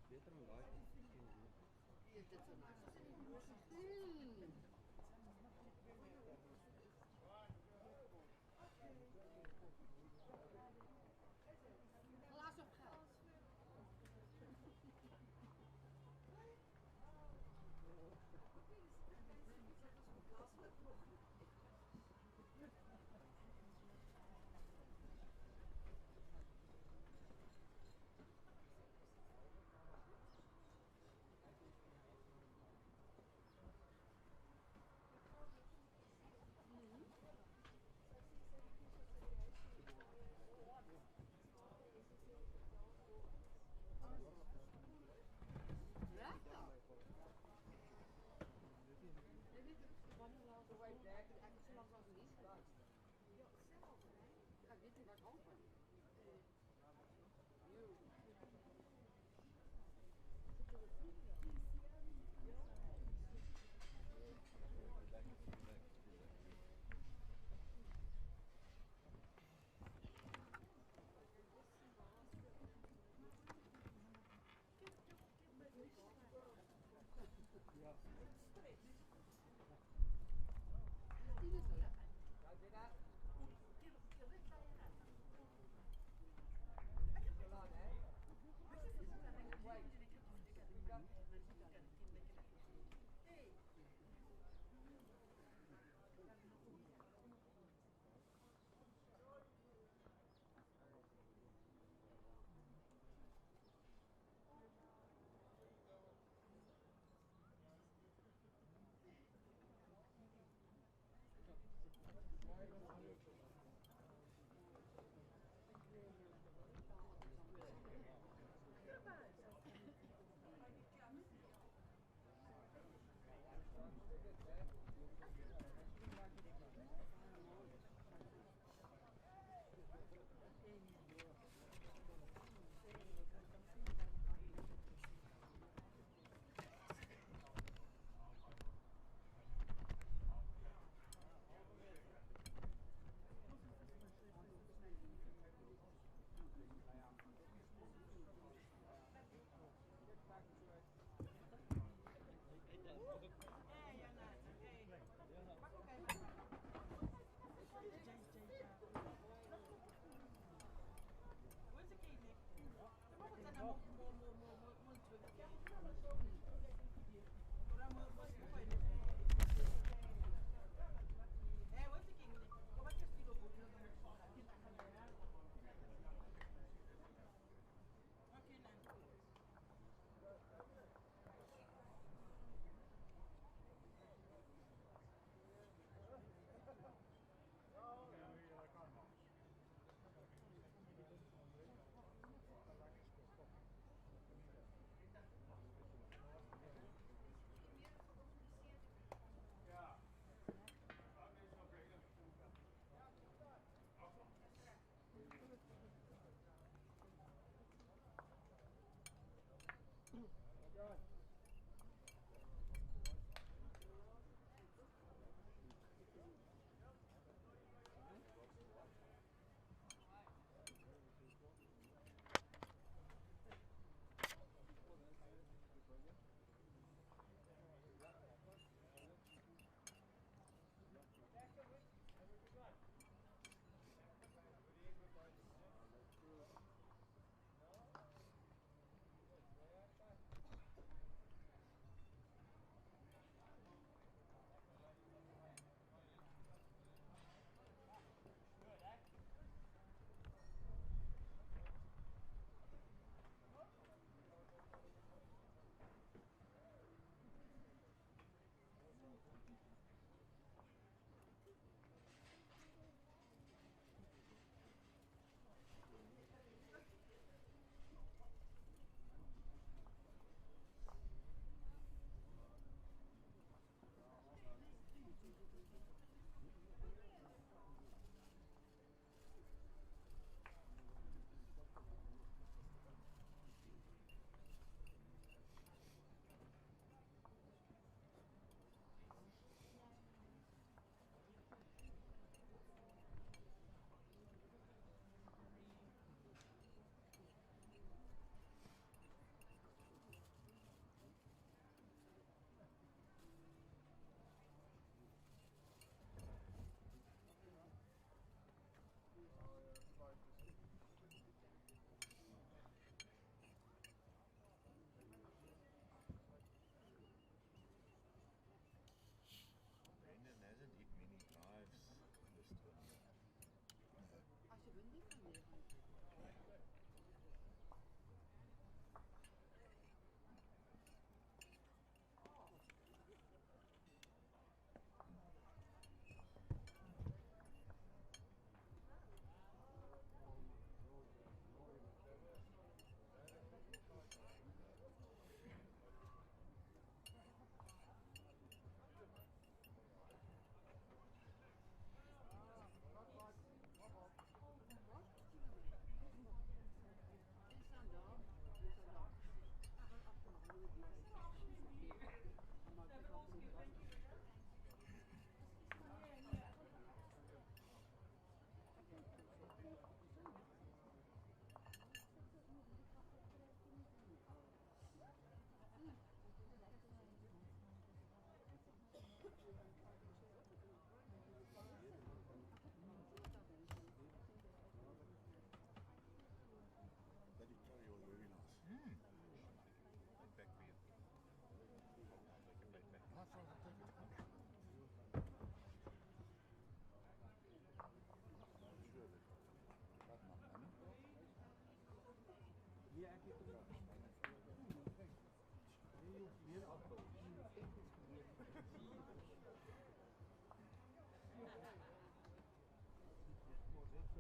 Beter om daai te doen. Dit is so nice. Glas op geld.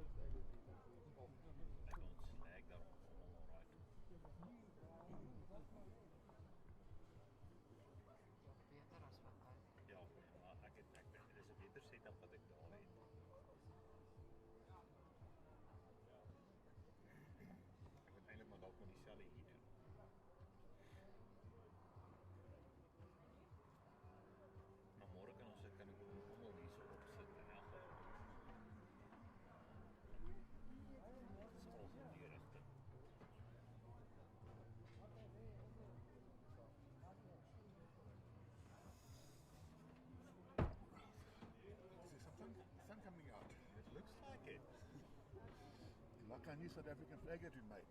slag daar allemaal alright. Beter as wat hy. Ja, maar dit is 'n beter setup wat ek daar het. Ek moet eintlik maar dalk maar dieselfde hier doen. Maar môre kan ek almal hier so opsit en elk geval. Dit is al in die rigting. Is there some sun coming out? It looks like it. Like our new South African flag that we made.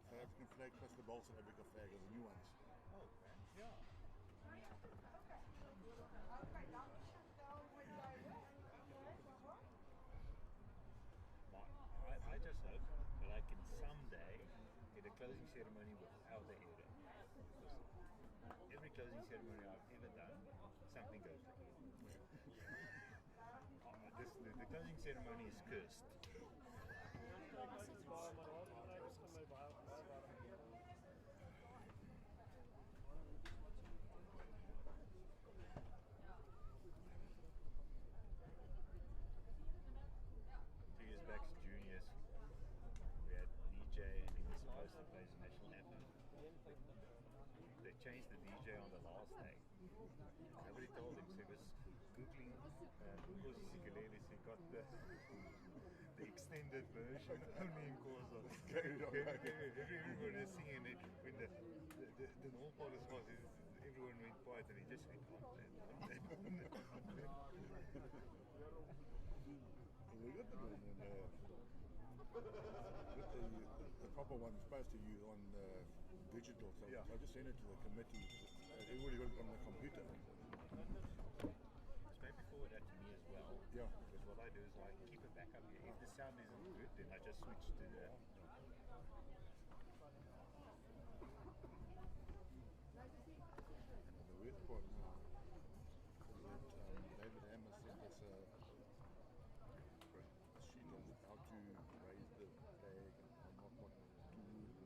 South African flag plus the bold South Africa flag are the new ones. Oh, okay. Yeah. Maar I just hope that I can someday get a closing ceremony without the Here. Because every closing ceremony I've ever done, something goes wrong. The closing ceremony is cursed. Juniors, we had DJ and he was supposed to play the national anthem. They changed the DJ on the last day. Nobody told him, so he was googling Google's ukuleles. He got the extended version only in Xhosa. Everyone is singing it when the normal part is everyone went quiet and he just went on. We got the one the proper one supposed to use on digital, so Yeah. I just sent it to the committee. Everybody got it on the computer. So maybe forward that to me as well. Yeah. Because what I do is I keep a backup here. If the sound isn't good, then I just switch to the. And the weird part now is that David Hammer sent us a sheet on how to raise the flag and what to do.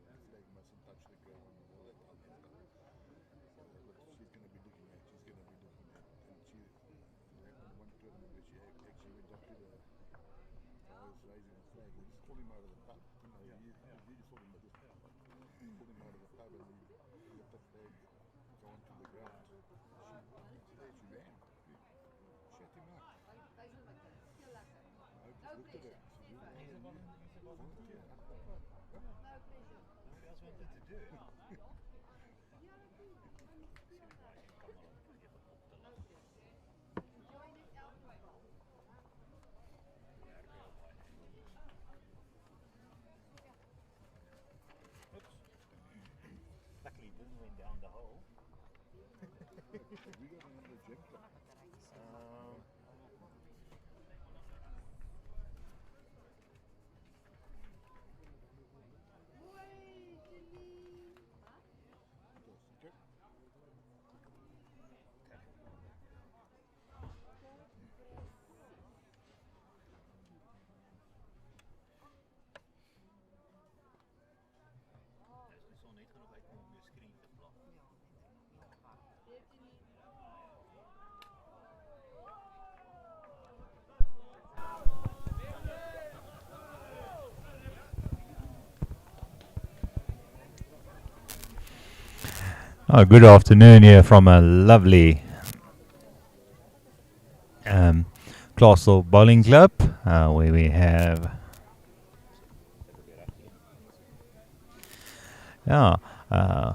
The flag mustn't touch the ground and all that type of stuff. So that's what she's going to be looking at. And she happened one tournament where she actually went up to the guys raising the flag and just pulled him out of the pub. You know, you just saw him just pulled him out of the pub and he let the flag go onto the ground. She ran. Shut him up. Hy is lekker. Heel lekker. I just No looked at pressure. it. Stefan. He's a volunteer. No pressure. Nobody else wanted to do it. Ja, natuurlijk. See if I can come along and get the pop to No laugh. pressure. Enjoy dit elke geval. Oops. Luckily it didn't went down the hole. We got another jet car. Mooi, Celine. Okay. Dit is al net genoeg uit om jou screen te blok. Weer Celine. Good afternoon here from a lovely Klerksdorp Bowling Club where we have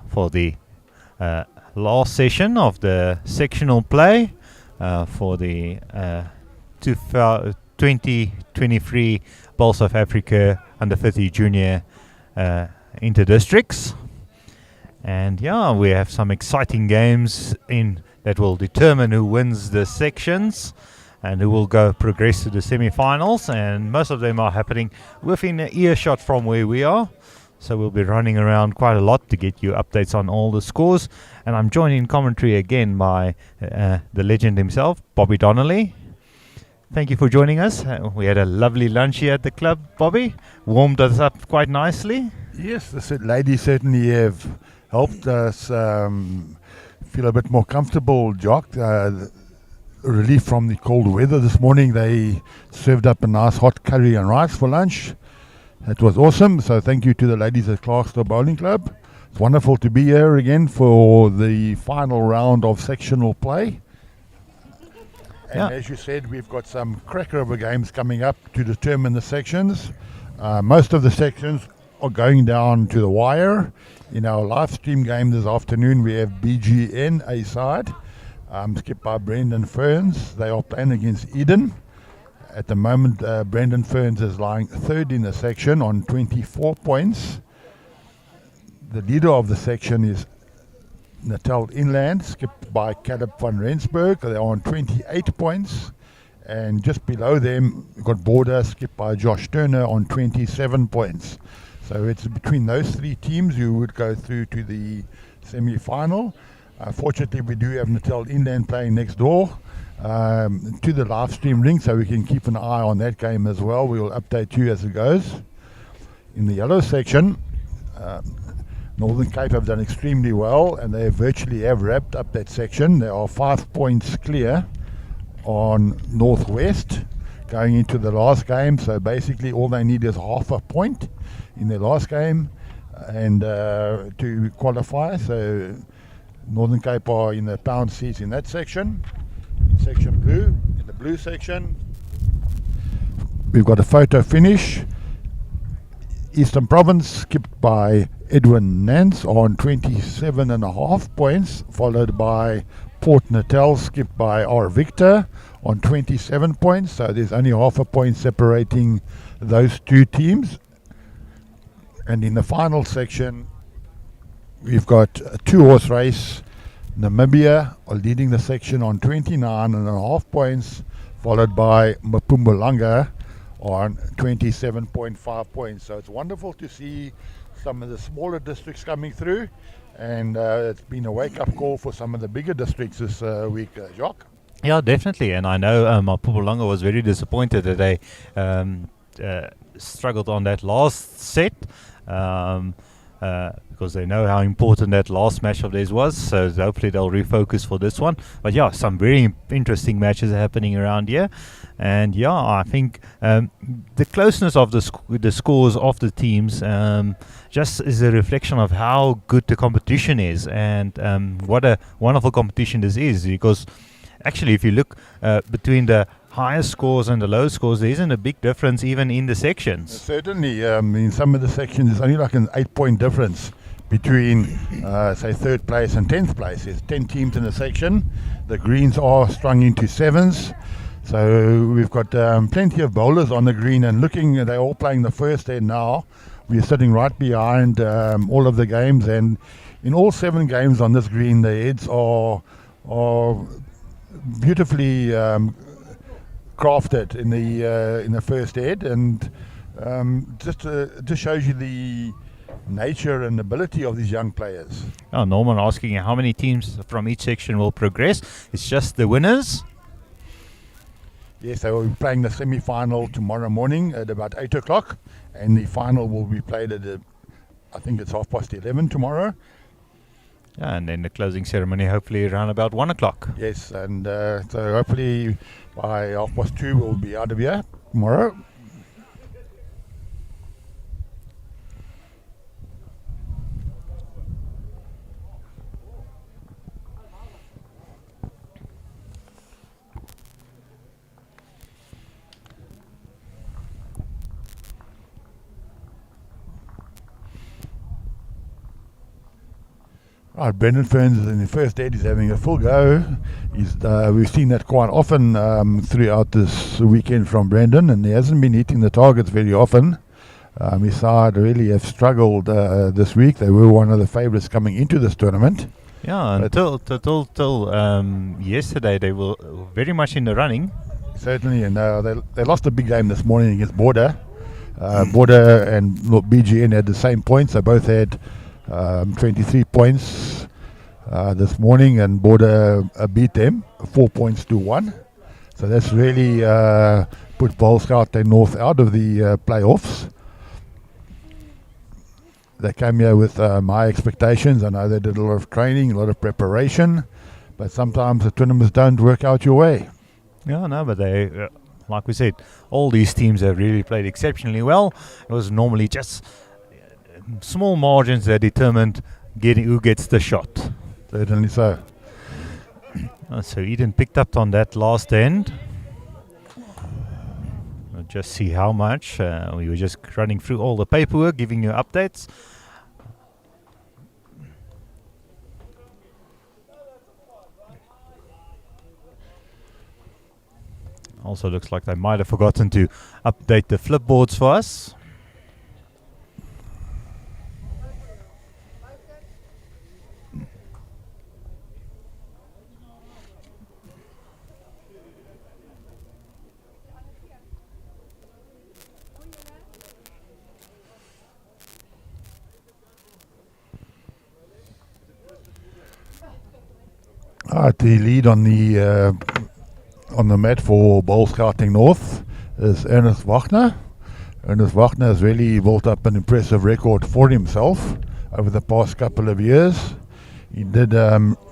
for the last session of the sectional play for the 2023 Bowl South Africa Under 50 Junior Interdistricts. And yeah, we have some exciting games in that will determine who wins the sections and who will progress to the semi-finals. And most of them are happening within an earshot from where we are. So we'll be running around quite a lot to get you updates on all the scores. And I'm joined in commentary again by the legend himself, Bobby Donnelly. Thank you for joining us. We had a lovely lunch here at the club, Bobby. Warmed us up quite nicely. Yes, the ladies certainly have helped us feel a bit more comfortable, Jock. Relief from the cold weather this morning. They served up a nice hot curry and rice for lunch. It was awesome. So thank you to the ladies at Klerksdorp Bowling Club. It's wonderful to be here again for the final round of sectional play. And as you said, we've got some cracker of games coming up to determine the sections. Most of the sections are going down to the wire. In our live stream game this afternoon, we have BGN A side, skipped by Brendan Ferns. They are playing against Eden. At the moment, Brendan Ferns is lying third in the section on 24 points. The leader of the section is Natal Inland, skipped by Caleb van Rensburg. They're on 28 points. And just below them, we've got Border, skipped by Josh Turner on 27 points. So it's between those three teams you would go through to the semi-final. Fortunately, we do have Natal Inland playing next door to the live stream ring, so we can keep an eye on that game as well. We will update you as it goes. In the yellow section, Northern Cape have done extremely well, and they virtually have wrapped up that section. They are 5 points clear on Northwest going into the last game. So basically all they need is half a point in their last game and to qualify. So Northern Cape are in the pound seats in that section. In section blue, in the blue section, we've got a photo finish. Eastern Province skipped by Edwin Nance on 27.5 points, followed by Port Natal skipped by R. Victor on 27 points. So there's only half a point separating those two teams. And in the final section, we've got a 2-horse race. Namibia are leading the section on 29.5 points, followed by Mpumalanga on 27.5 points. So it's wonderful to see some of the smaller districts coming through, and it's been a wake-up call for some of the bigger districts this week, Jacques. Yeah, definitely. And I know Mpumalanga was very disappointed that they struggled on that last set. Because they know how important that last match of theirs was, so hopefully they'll refocus for this one. But yeah, some very interesting matches are happening around here, and yeah, I think the closeness of the scores of the teams just is a reflection of how good the competition is, and what a wonderful competition this is. Because actually, if you look between the higher scores and the low scores, there isn't a big difference even in the sections. Certainly, in some of the sections, there's only like an 8-point difference between, say, 3rd place and 10th place. There's 10 teams in the section. The greens are strung into 7s. So we've got plenty of bowlers on the green, and looking, they're all playing the first end now. We're sitting right behind all of the games, and in all 7 games on this green, the heads are beautifully crafted in the first head, and just shows you the nature and ability of these young players. Oh, Norman asking how many teams from each section will progress. It's just the winners. Yes, they will be playing the semi-final tomorrow morning at about 8 o'clock, and the final will be played at I think it's 11:30 tomorrow. Yeah, and then the closing ceremony hopefully around about 1 o'clock. Yes, and so hopefully by 2:30 we'll be out of here tomorrow. Right, Brendan Ferns is in the first head. He's having a full go. We've seen that quite often throughout this weekend from Brendan, and he hasn't been hitting the targets very often. His side really have struggled this week. They were one of the favourites coming into this tournament. Yeah, until yesterday they were very much in the running. Certainly, and they lost a big game this morning against Border. Border and BGN had the same points. They both had 23 points this morning, and Border beat them 4 points to 1. So that's really put Gauteng North out of the playoffs. They came here with high expectations. I know they did a lot of training, a lot of preparation, but sometimes the tournaments don't work out your way. Yeah, no, but they, like we said, all these teams have really played exceptionally well. It was normally just small margins that determined who gets the shot. Certainly so. So Eden picked up on that last end. We'll just see how much. We were just running through all the paperwork, giving you updates. Also looks like they might have forgotten to update the flipboards for us. The lead on the mat for Gauteng North is Ernest Wagner. Ernest Wagner has really built up an impressive record for himself over the past couple of years. He did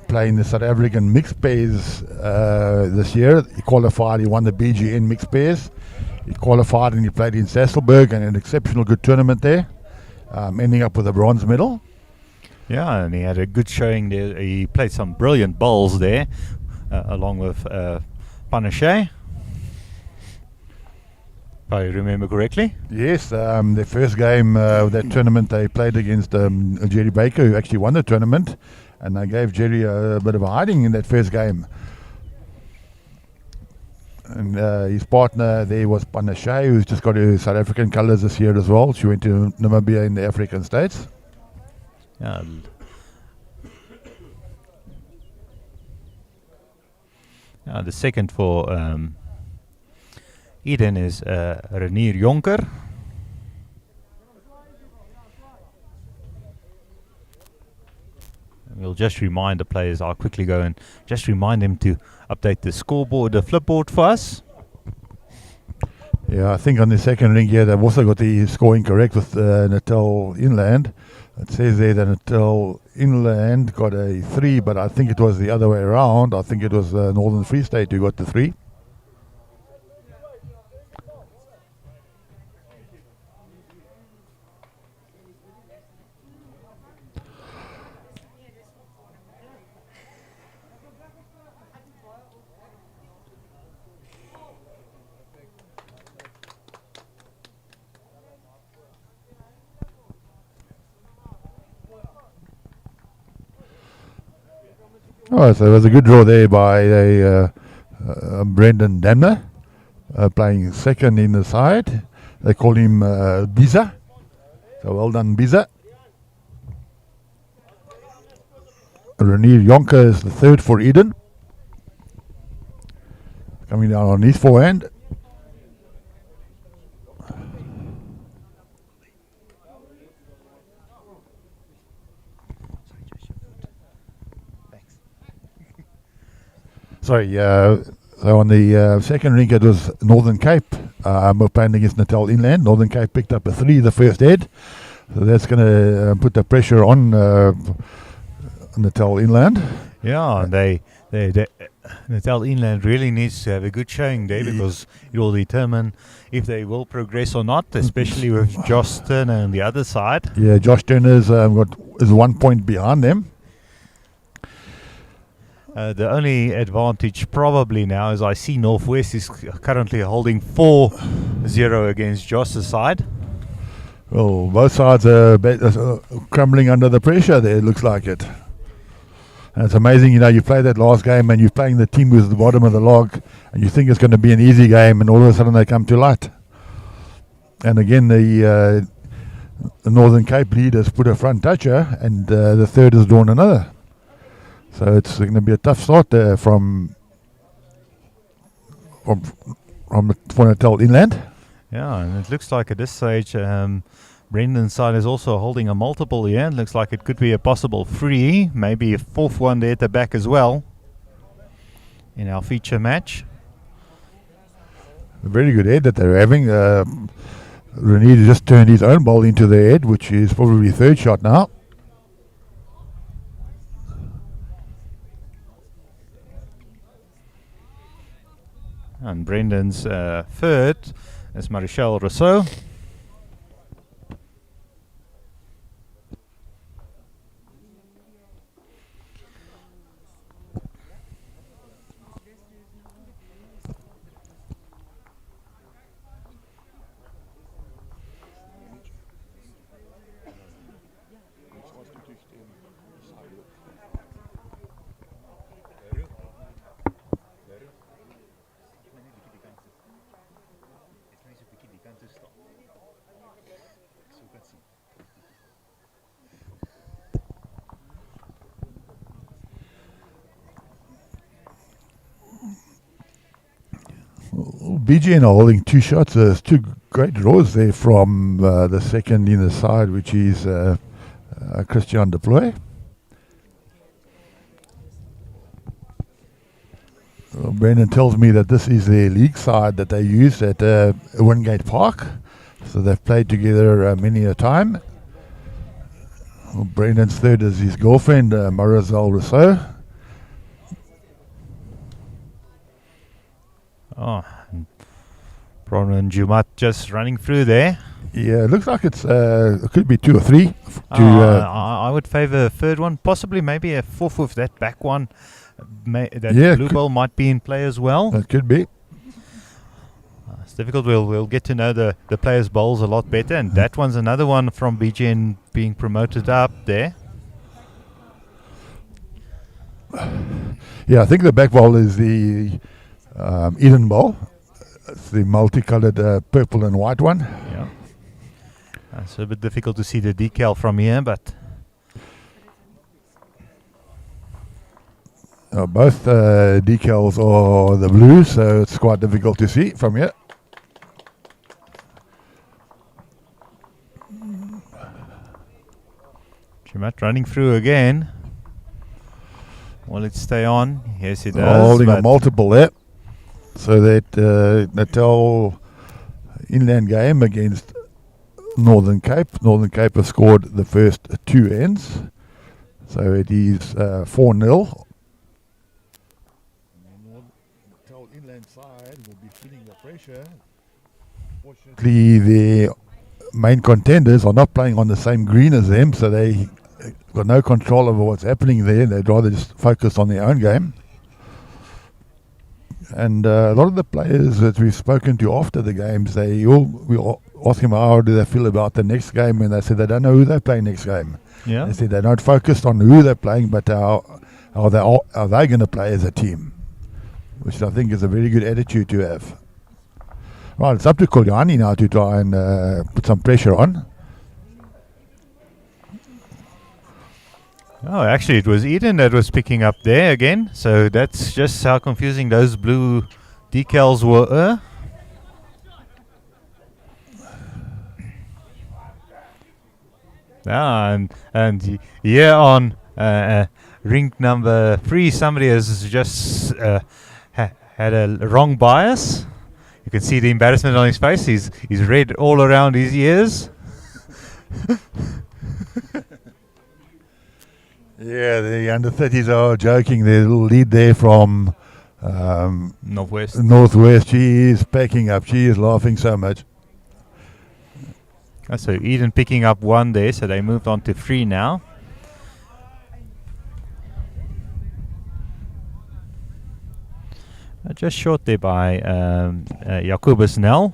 play in the South African mixed pairs this year. He qualified, he won the BGN mixed pairs. He qualified and he played in Sasolburg and an exceptional good tournament there, ending up with a bronze medal. Yeah, and he had a good showing there. He played some brilliant bowls there, along with Panachet, if I remember correctly. Yes, their first game of that tournament they played against Jerry Baker, who actually won the tournament, and they gave Jerry a bit of a hiding in that first game. And his partner there was Panachet, who's just got her South African colours this year as well. She went to Namibia in the African states. Yeah. The second for Eden is Renier Jonker. We'll just remind the players. I'll quickly go and just remind them to update the scoreboard, the flipboard for us. Yeah, I think on the second ring here they've also got the scoring correct with Natal Inland. It says there that Natal Inland got a 3, but I think it was the other way around. I think it was Northern Free State who got the 3. Oh, so it was a good draw there by Brendan Damner, playing second in the side. They call him Biza. So well done, Biza. Renier Jonker is the third for Eden. Coming down on his forehand. Sorry, so on the second ring it was Northern Cape. We're playing against Natal Inland. Northern Cape picked up a 3 the first head. So that's going to put the pressure on Natal Inland. Yeah, they Natal Inland really needs to have a good showing there because it will determine if they will progress or not, especially with Josh Turner on the other side. Yeah, Josh Turner's is 1 point behind them. The only advantage probably now is I see Northwest is currently holding 4-0 against Josh's side. Well, both sides are crumbling under the pressure there, it looks like it. And it's amazing, you play that last game and you're playing the team who's at the bottom of the log and you think it's going to be an easy game and all of a sudden they come to light. And again, the Northern Cape lead has put a front toucher and the third has drawn another. So it's going to be a tough start there for Natal Inland. Yeah, and it looks like at this stage, Brendan's side is also holding a multiple here. It looks like it could be a possible 3, maybe a fourth one there at the back as well in our feature match. A very good head that they're having. Renee just turned his own ball into the head, which is probably third shot now. And Brendan's third is Marichelle Rousseau. BGN are holding two shots. There's two great draws there from the second in the side, which is Christian Deploy. Brendan tells me that this is their league side that they use at Wingate Park. So they've played together many a time. Brendan's third is his girlfriend, Marisol Rousseau. Oh, Bronwyn Jumat just running through there. Yeah, it looks like it could be 2 or 3. I would favour a third one, possibly maybe a fourth with that back one. That blue ball might be in play as well. That could be. It's difficult. We'll get to know the players' bowls a lot better, and that one's another one from BGN being promoted up there. Yeah, I think the back ball is the Eden ball. It's the multicolored purple and white one. Yeah. It's a bit difficult to see the decal from here, but both decals are the blue, so it's quite difficult to see from here. Jumat running through again. Will it stay on? Yes, it does. Holding a multiple there. So that Natal inland game against Northern Cape. Northern Cape have scored the first 2 ends. So it is 4-0. Natal inland side will be feeling the pressure. Fortunately, the main contenders are not playing on the same green as them, so they got no control over what's happening there. They'd rather just focus on their own game. And a lot of the players that we've spoken to after the games, we all ask them how do they feel about the next game, and they said they don't know who they play next game. Yeah. They said they're not focused on who they're playing, but how they going to play as a team, which I think is a very good attitude to have. Right, it's up to Kolyani now to try and put some pressure on. Oh, actually, it was Eden that was picking up there again. So that's just how confusing those blue decals were. And here on ring number 3, somebody has just had a wrong bias. You can see the embarrassment on his face. He's red all around his ears. Yeah, the under 30s are joking. There's a little lead there from Northwest. She is packing up. She is laughing so much. So Eden picking up 1 there, so they moved on to 3 now. Just short there by Jacobus Nel.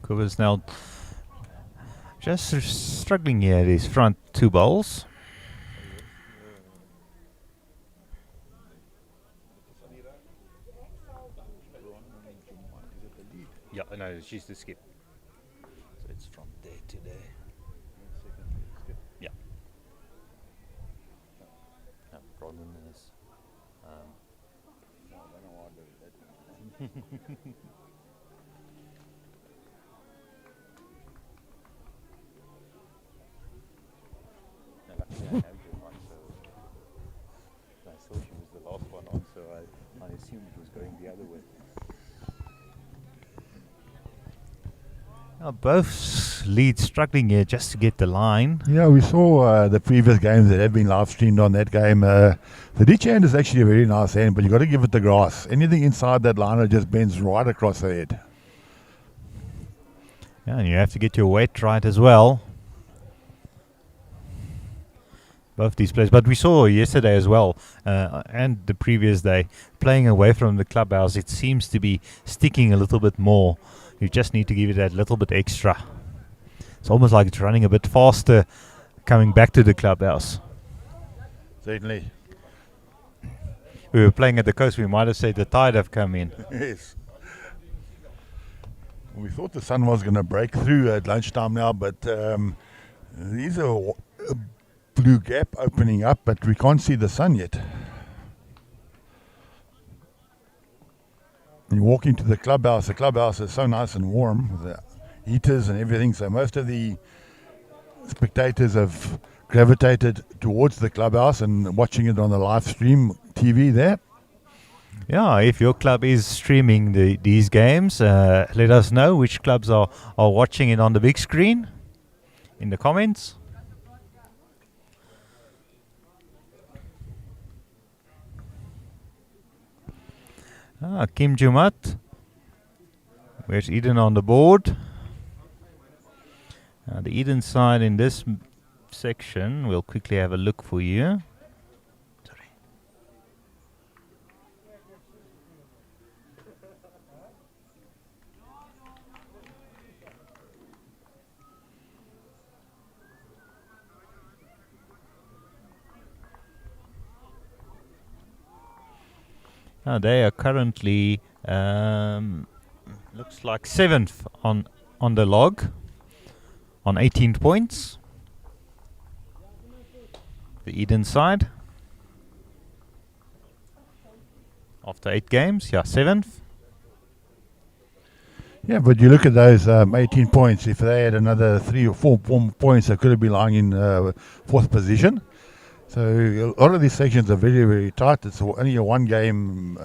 Cooper's now just struggling here at his front 2 bowls. she's the skip. So it's from there to there. Yeah. No, problem is. I don't know why they did that. No, luckily I have your one, so I saw she was the last one on, so I assumed it was going the other way. Now both leads struggling here just to get the line. Yeah, we saw the previous games that have been live streamed on that game. The ditch hand is actually a very nice hand, but you got to give it the grass. Anything inside that liner just bends right across the head. Yeah, and you have to get your weight right as well. Both these players, but we saw yesterday as well, and the previous day, playing away from the clubhouse, it seems to be sticking a little bit more. You just need to give it that little bit extra. It's almost like it's running a bit faster coming back to the clubhouse. Certainly. We were playing at the coast, we might have said the tide have come in. Yes. We thought the sun was going to break through at lunchtime now, but there's a blue gap opening up, but we can't see the sun yet. You walk into the clubhouse is so nice and warm with the heaters and everything, so most of the spectators have gravitated towards the clubhouse and watching it on the live stream TV there. Yeah, if your club is streaming these games, let us know which clubs are watching it on the big screen in the comments. Kim Jumat. Where's Eden on the board? The Eden side in this section, we'll quickly have a look for you. They are currently looks like 7th on the log on 18 points. The Eden side after 8 games, 7th. Yeah, but you look at those 18 points. If they had another 3 or 4 points, they could have been lying in 4th position. So a lot of these sections are very, very tight. It's only a 1 game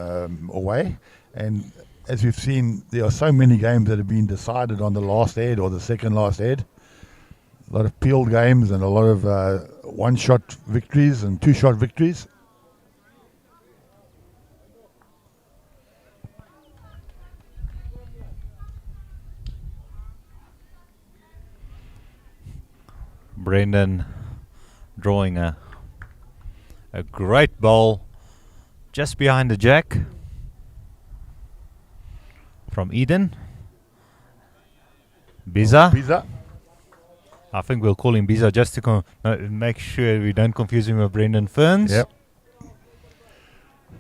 away. And as we've seen, there are so many games that have been decided on the last head or the second last head. A lot of peeled games and a lot of 1-shot victories and 2-shot victories. Brendan drawing a great ball just behind the jack from Eden. Biza. I think we'll call him Biza just to make sure we don't confuse him with Brendan Ferns. Yep. I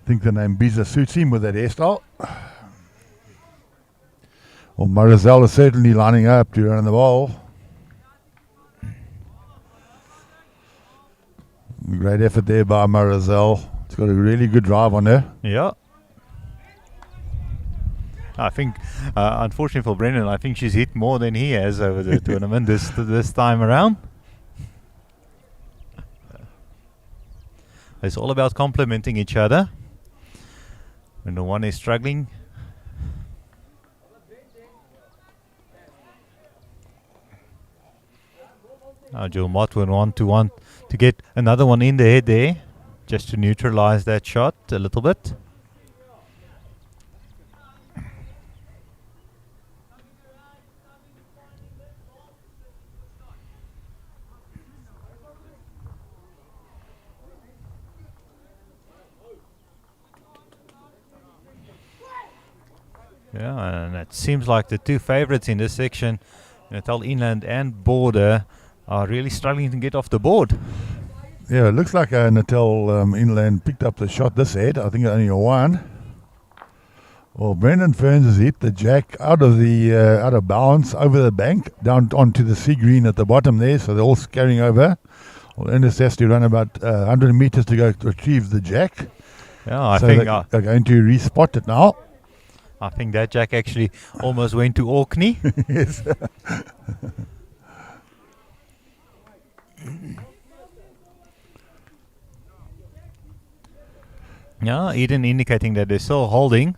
think the name Biza suits him with that hairstyle. Well, Marizelle is certainly lining up to run the ball. Great effort there by Marizelle. It's got a really good drive on her. Yeah. I think, unfortunately for Brendan, I think she's hit more than he has over the tournament this time around. It's all about complementing each other. When the one is struggling, Joe Mott would want to get another one in the head there, just to neutralize that shot a little bit. Yeah, and it seems like the two favorites in this section, Natal Inland and Border, are really struggling to get off the board. Yeah, it looks like Natal Inland picked up the shot this head. I think only a 1. Well, Brendan Ferns has hit the jack out of bounds over the bank down onto the sea green at the bottom there, so they're all carrying over. Well, Ernest has to run about 100 meters to go to retrieve the jack. Yeah, I so think they're going to respot it now. I think that jack actually almost went to Orkney. Yes. Yeah, Eden indicating that they're still holding.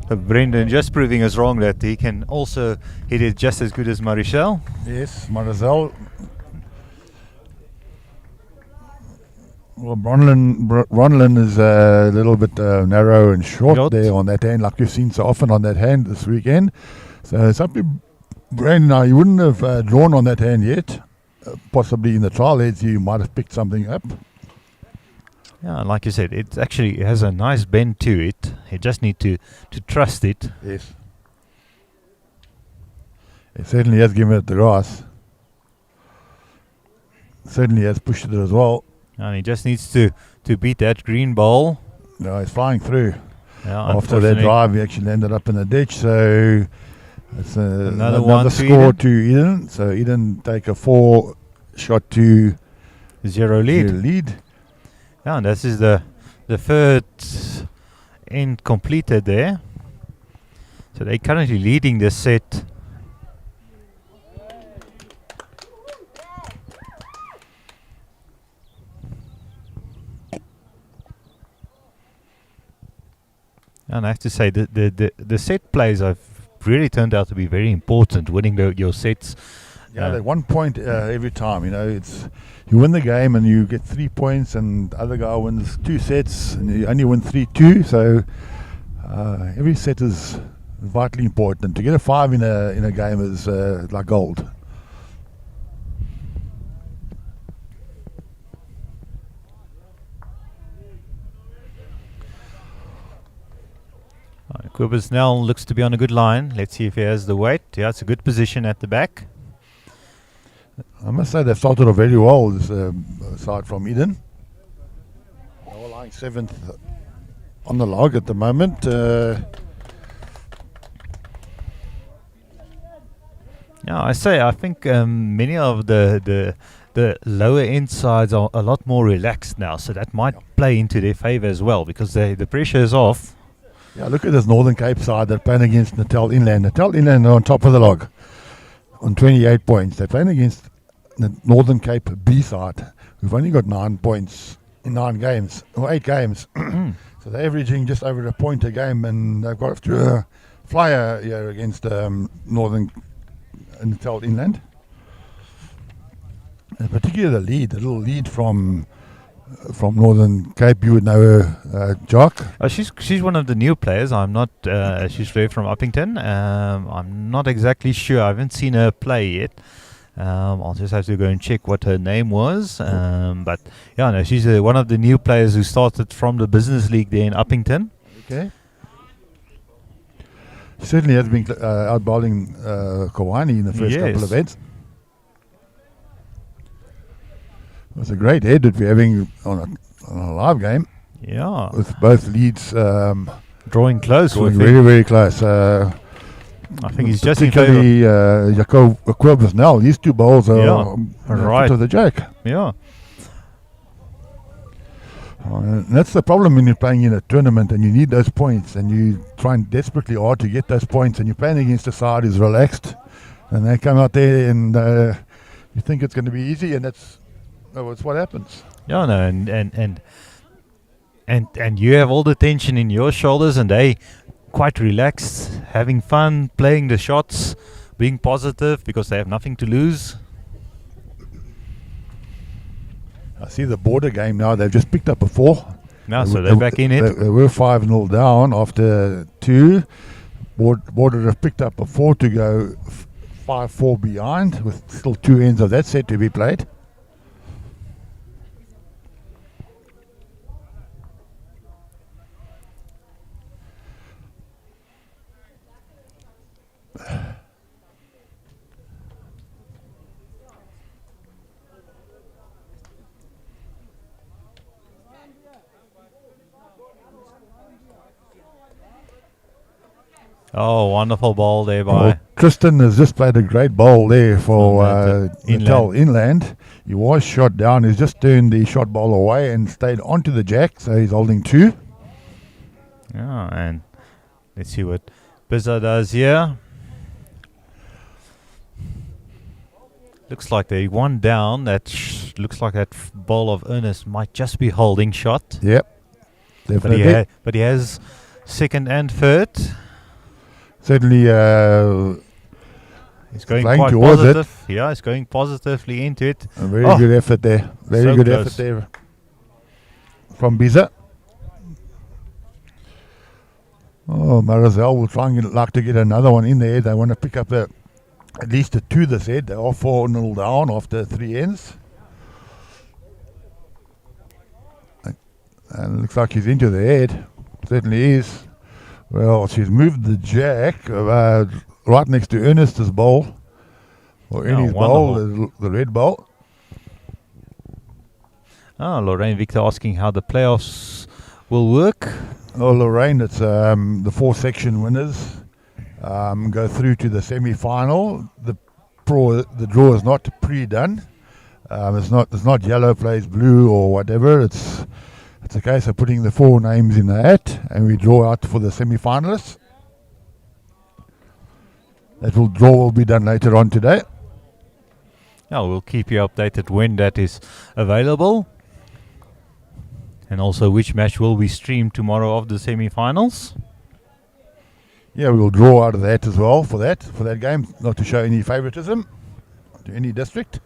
Brendan just proving us wrong that he can also hit it just as good as Marichal. Yes, Marichal. Well, Bronlin is a little bit narrow and short there on that hand, like you've seen so often on that hand this weekend. So something, Brendan, now you wouldn't have drawn on that hand yet. Possibly in the trial heads you might have picked something up. Yeah, like you said, it actually has a nice bend to it. You just need to trust it. Yes. It certainly has given it the grass. Certainly has pushed it as well. And he just needs to beat that green ball. No, he's flying through. Yeah, after that drive, he actually ended up in the ditch. So it's another score to Eden. So Eden take a 4-shot to 0 lead. Yeah, and this is the third end completed there. So they're currently leading this set. And I have to say the set plays have really turned out to be very important, winning your sets. Yeah, they're 1 point every time. You know, it's you win the game and you get 3 points, and the other guy wins 2 sets and you only win 3-2. So every set is vitally important. To get a 5 in a game is like gold. Quibus now looks to be on a good line. Let's see if he has the weight. Yeah, it's a good position at the back. I must say they've started off very well, this side from Eden. They're lying 7th on the log at the moment. Yeah, I think many of the lower end sides are a lot more relaxed now, so that might play into their favour as well, because the pressure is off. Yeah, look at this Northern Cape side. They're playing against Natal Inland. Natal Inland are on top of the log on 28 points. They're playing against the Northern Cape B side. We've only got 9 points in 9 games, or 8 games. So they're averaging just over a point a game, and they've got a flyer here against Northern Natal Inland. And particularly the little lead from Northern Cape, you would know her, Jock. She's one of the new players. I'm not. She's straight from Uppington. I'm not exactly sure. I haven't seen her play yet. I'll just have to go and check what her name was. But yeah, no, she's one of the new players who started from the business league there in Uppington. Okay. She certainly has been out bowling Kawani in the first couple of heads. It was a great head that we're having on a live game. Yeah. With both leads drawing close. Drawing very, very close. I think he's just in particularly Jacob Quibus now. These 2 bowls are right to the jack. Yeah. And that's the problem when you're playing in a tournament and you need those points, and you trying desperately hard to get those points, and you're playing against a side who's relaxed, and they come out there and you think it's going to be easy, and it's what happens. Yeah, no, and you have all the tension in your shoulders, and they quite relaxed, having fun, playing the shots, being positive because they have nothing to lose. I see the border game now. They've just picked up a 4. Now, so they're back in it. They were 5-0 down after 2. Border have picked up a 4 to go 5-4 behind, with still 2 ends of that set to be played. Oh, wonderful ball there Well, by. Tristan has just played a great bowl there for From Natal Inland. He was shot down. He's just turned the shot ball away and stayed onto the jack, so he's holding 2. Yeah, and let's see what BSA does here. Looks like they one down. That looks like that ball of Ernest might just be holding shot. Yep, But he, definitely. but he has second and third. Certainly He's going flying quite towards it. positive. Yeah, he's going positively into it. a very Oh, good effort there. Very so good close. effort there from BSA. Oh, Marizal will try and like to get another one in there. They want to pick up at least a 2 this head. They are 4-0 down after 3 ends. And looks like he's into the head. Certainly is. Well, she's moved the jack right next to Ernest's bowl. Or Oh, Ernie's bowl, the red bowl. Lorraine Victor asking how the playoffs will work. Oh, Lorraine, it's the 4 section winners go through to the semi-final. The draw is not pre-done. It's not yellow plays blue or whatever. It's a case of putting the 4 names in the hat, and we draw out for the semi-finalists. Draw will be done later on today. Yeah, we'll keep you updated when that is available. And also which match will be streamed tomorrow of the semi-finals. Yeah, we will draw out of that as well for that game, not to show any favoritism to any district.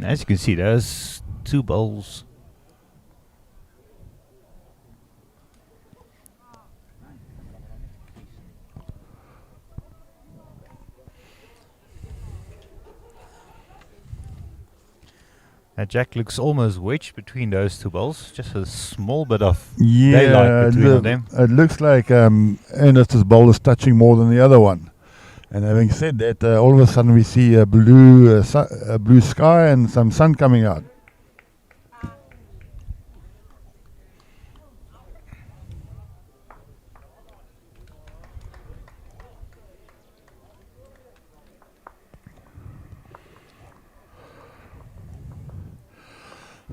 As you can see, there's 2 bowls. That jack looks almost wedged between those 2 bowls. Just a small bit of daylight between them. It looks like Ernest's bowl is touching more than the other one. And having said that, all of a sudden we see a blue sky and some sun coming out.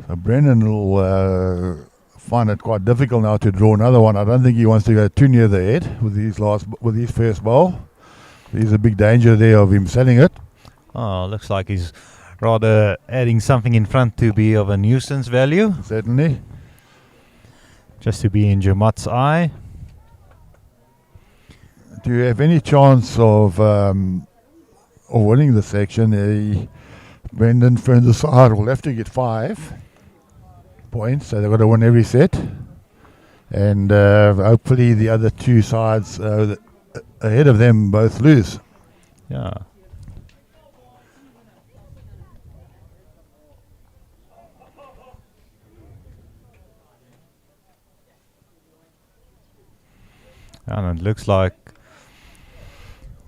So Brendan will find it quite difficult now to draw another one. I don't think he wants to go too near the head with his first bowl. There's a big danger there of him selling it. Oh, looks like he's rather adding something in front to be of a nuisance value. Certainly. Just to be in Jamat's eye. Do you have any chance of winning the section? Brendan Fernandez will have to get 5 points, so they've got to win every set. And hopefully the other 2 sides ahead of them both lose. Yeah. And it looks like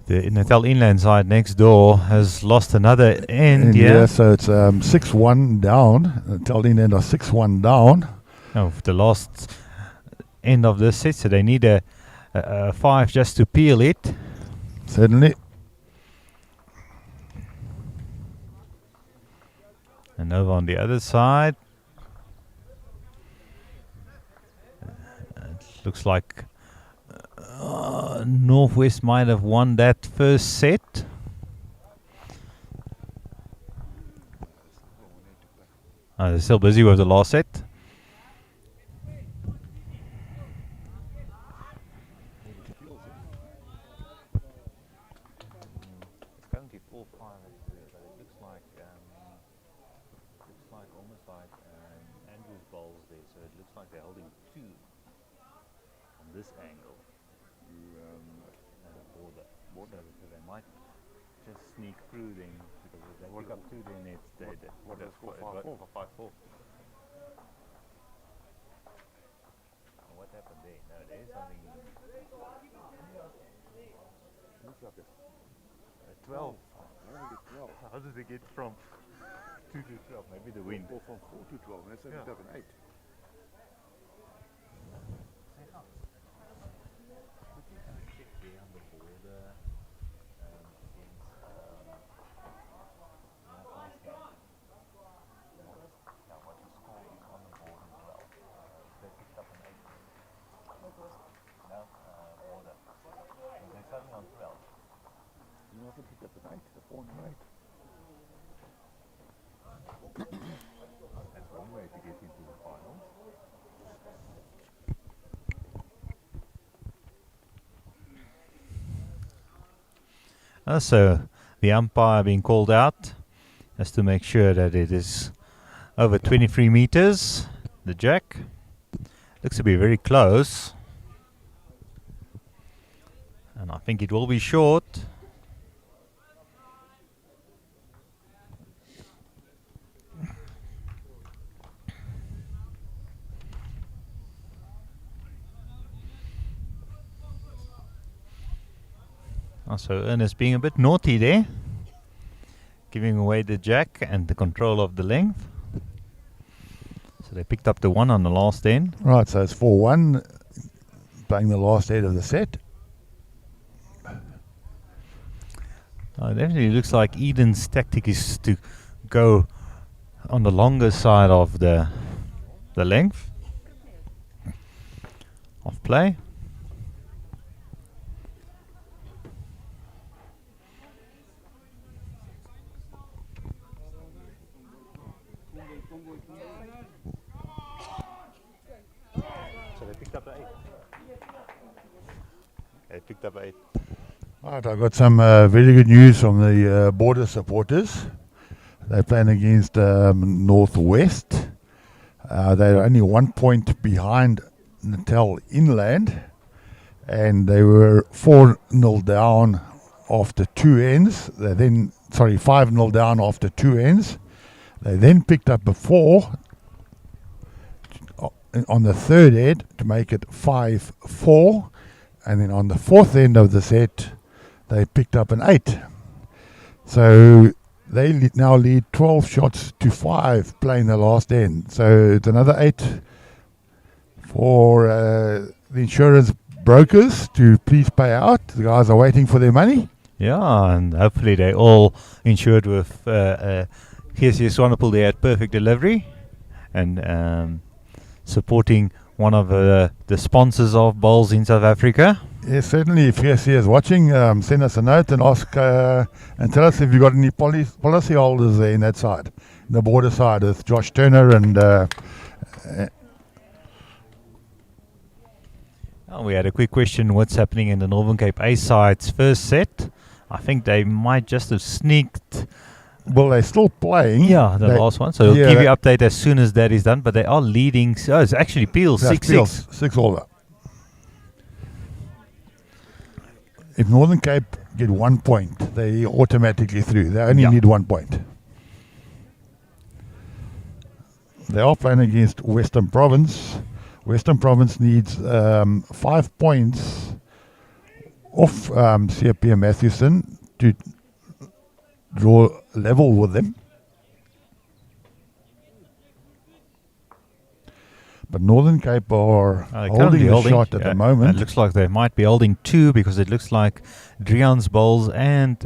the Natal Inland side next door has lost another end. Yeah, so it's 6-1 down. Natal Inland are 6-1 down. Oh, the last end of this set, so they need a 5 just to peel it. Certainly. And over on the other side, it looks like Northwest might have won that first set. They're still busy with the last set. Currently 4-5, but it looks like almost like Andrew's bowls there, so it looks like they're holding 2 on this angle. border, so they might just sneak through then, because if they pick up two, then it's what is 4-5-4? 4-5-4. What happened there? No, there's something. Looks like a 12. I think it's 12. How did they get from 2 to 12? Maybe the wind. Or from 4 to 12, and that's Yeah. up an 8. Check there on the border against now what he scored is on the board as well. They picked up an 8. No, border. So they're suddenly on 12. You also picked up an 8, a 4 and an 8. That's one way to get into the finals. So the umpire being called out has to make sure that it is over 23 meters, the jack. Looks to be very close. And I think it will be short. So Ernest being a bit naughty there, giving away the jack and the control of the length. So they picked up the 1 on the last end. Right, so it's 4-1, playing the last 8 of the set. It definitely looks like Eden's tactic is to go on the longer side of the length of play. So they picked up an 8. They picked up an 8. Right, I've got some very good news from the border supporters. They're playing against Northwest. They're only 1 point behind Natal Inland, and they were 4-0 down after 2 ends. They then, 5-0 down after 2 ends. They then picked up a 4 on the third end to make it 5-4, and then on the fourth end of the set, they picked up an 8. So they now lead 12 shots to 5 playing the last end. So it's another 8 for the insurance brokers to please pay out. The guys are waiting for their money. Yeah, and hopefully they all insured with GC Swanepoel there at Perfect Delivery, and supporting one of the sponsors of bowls in South Africa. Yes, certainly. If GC is watching, send us a note and ask and tell us if you've got any policy holders there in that side, the border side, with Josh Turner and We had a quick question, what's happening in the Northern Cape A side's first set? I think they might just have sneaked. well, they're still playing. Yeah, the last one. So we'll give you update as soon as that is done. But they are leading. Oh, it's actually Peel 6-6. 6 over. If Northern Cape get 1 point, they automatically through. They only need 1 point. They are playing against Western Province. Western Province needs 5 points off CFP Mathewson to draw level with them. But Northern Cape are holding the shot at the moment. It looks like they might be holding 2, because it looks like Drian's bowls and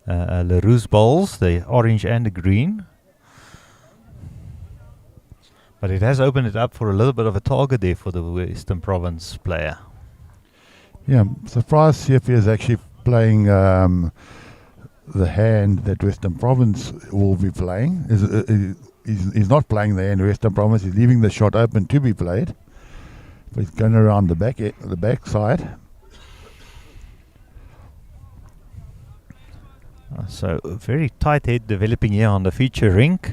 LaRue's bowls, the orange and the green. But it has opened it up for a little bit of a target there for the Western Province player. Yeah, I'm surprised CFP is actually playing the hand that Western Province will be playing. He's not playing the hand Western Province. He's leaving the shot open to be played. But he's going around the back side. So a very tight head developing here on the feature rink.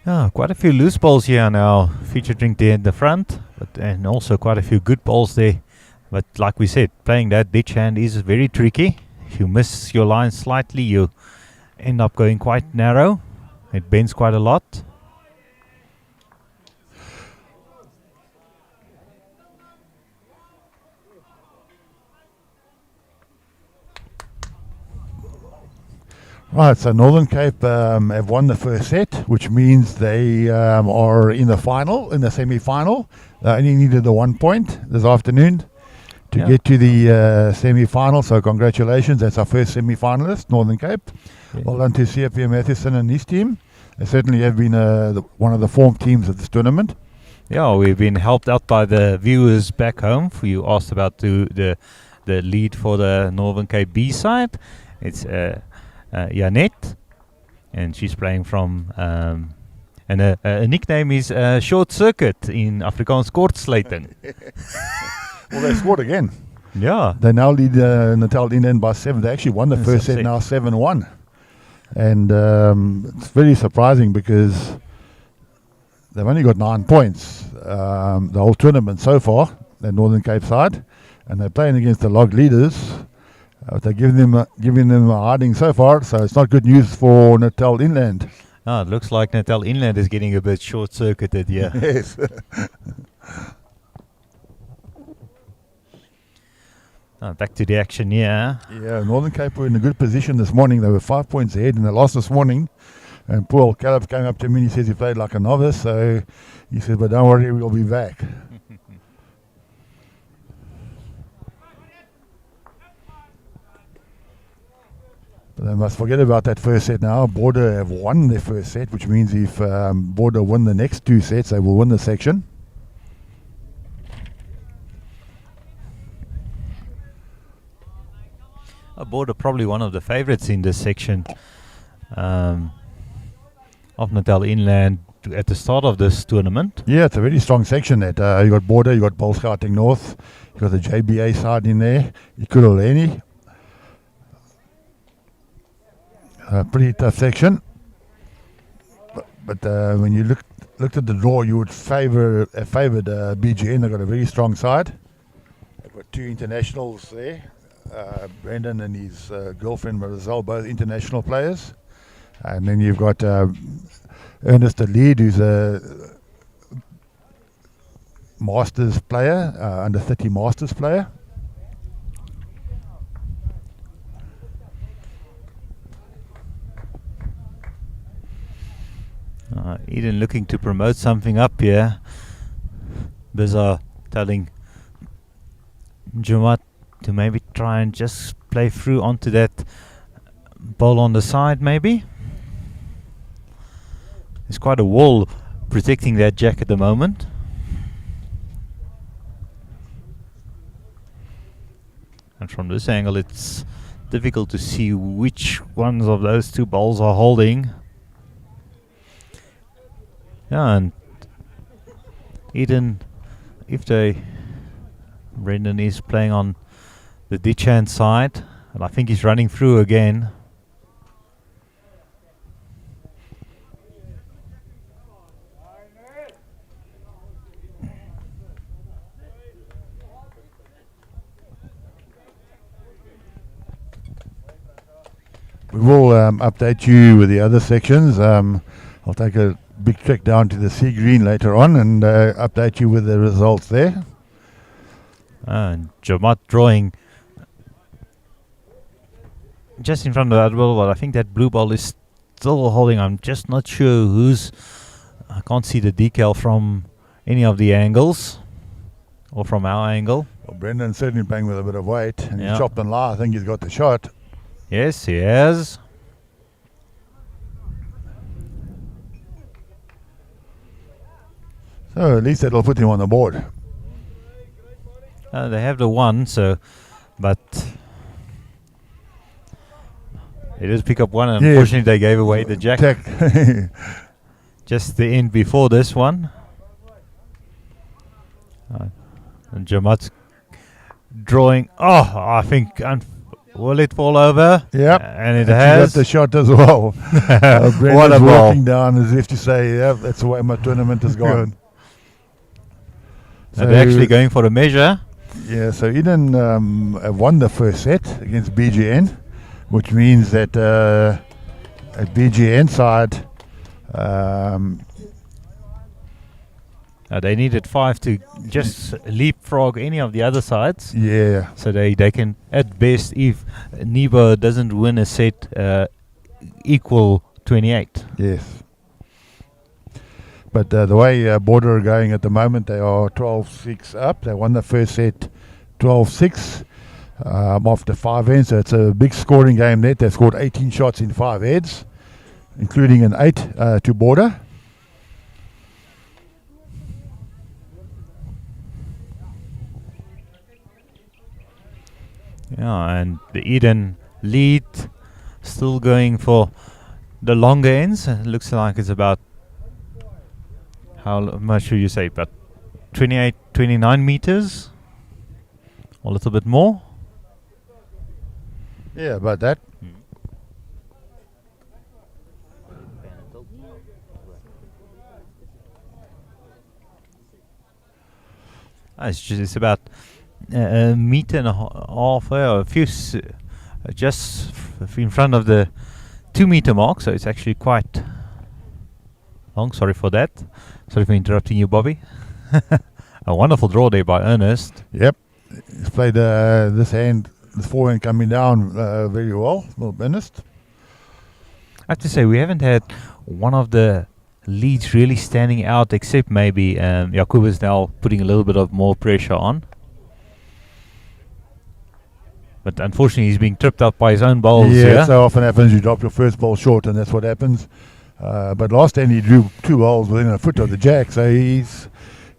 Yeah, quite a few loose balls here now featured drink there in the front, and also quite a few good balls there. But like we said, playing that ditch hand is very tricky. If you miss your line slightly, you end up going quite narrow. It bends quite a lot. Right, so Northern Cape have won the first set, which means they are in the final, in the semi-final. They only needed the 1 point this afternoon to get to the semi-final. So congratulations, that's our first semi-finalist, Northern Cape. Yeah. Well done to CFP Matheson and his team. They certainly have been one of the form teams of this tournament. Yeah, we've been helped out by the viewers back home. You asked about the lead for the Northern Cape B side. It's Janet, and she's playing from and her nickname is Short Circuit in Afrikaans Kortsluiting. Well, they scored again. Yeah, They now lead Natal Inland by 7. They actually won the first set now 7-1. And it's very surprising because they've only got 9 points the whole tournament so far, the Northern Cape side, and they're playing against the log leaders. They're giving them a harding so far, so it's not good news for Natal Inland. it looks like Natal Inland is getting a bit short-circuited here. Yes. Back to the action here. Yeah, Northern Cape were in a good position this morning. They were 5 points ahead in the loss this morning. And poor old Caleb came up to me and he says he played like a novice. So he said, but don't worry, we'll be back. But they must forget about that first set now. Border have won their first set, which means if Border win the next 2 sets, they will win the section. Border probably one of the favourites in this section of Natal Inland at the start of this tournament. Yeah, it's a very strong section. That you got Border, you got Gauteng North, you got the JBA side in there, Ikuloleni. Pretty tough section. But when you looked at the draw, you would favoured BGN. They've got a very strong side. They've got 2 internationals there. Brendan and his girlfriend Marisol, both international players. And then you've got Ernest de Lead, who's a Masters player, under 30 Masters player. Eden looking to promote something up here. Bizarre telling Jumat to maybe try and just play through onto that ball on the side maybe. There's quite a wall protecting that jack at the moment. And from this angle it's difficult to see which ones of those 2 balls are holding. Yeah, and Eden, Brendan is playing on the ditch hand side, and I think he's running through again. We will update you with the other sections. I'll take a big trek down to the sea green later on and update you with the results there. And Jamat drawing just in front of that ball, but I think that blue ball is still holding. I'm just not sure who's. I can't see the decal from any of the angles or from our angle. Well, Brendan's certainly playing with a bit of weight, and Yeah. he's chopped and la. I think he's got the shot. Yes, he has. So at least that'll put him on the board. They have the 1, so, but they just pick up 1. And Yeah. unfortunately, they gave away the jack. Just the end before this one. And Jamat's drawing. Oh, I think Will it fall over? Yep. And it She got has. the shot as well. What Brenda's a ball. walking down as if to say, yeah, that's the way my tournament has gone. And they're actually going for a measure. Yeah, so Eden have won the first set against BGN, which means that at BGN side, They needed 5 to just leapfrog any of the other sides. yeah, So they can, at best, if Nebo doesn't win a set, equal 28. yes. But the way Border are going at the moment, they are 12-6 up. They won the first set 12-6 after 5 ends. So it's a big scoring game there. They scored 18 shots in 5 heads, including an 8 to Border. Yeah, and the Eden lead still going for the longer ends. It looks like it's about, how much should you say, about 28, 29 meters? Or a little bit more? Yeah, about that. It's about a meter and a half, or a few, just in front of the 2 meter mark, so it's actually quite long. Sorry for that. Sorry for interrupting you, Bobby. A wonderful draw there by Ernest. Yep. He's played this hand, the forehand coming down very well, Ernest. I have to say, we haven't had one of the leads really standing out, except maybe Jakub is now putting a little bit of more pressure on. But unfortunately, he's being tripped up by his own bowls. Yeah, so often happens. You drop your first ball short, and that's what happens. But last time he drew 2 balls within a foot of the jack, so he's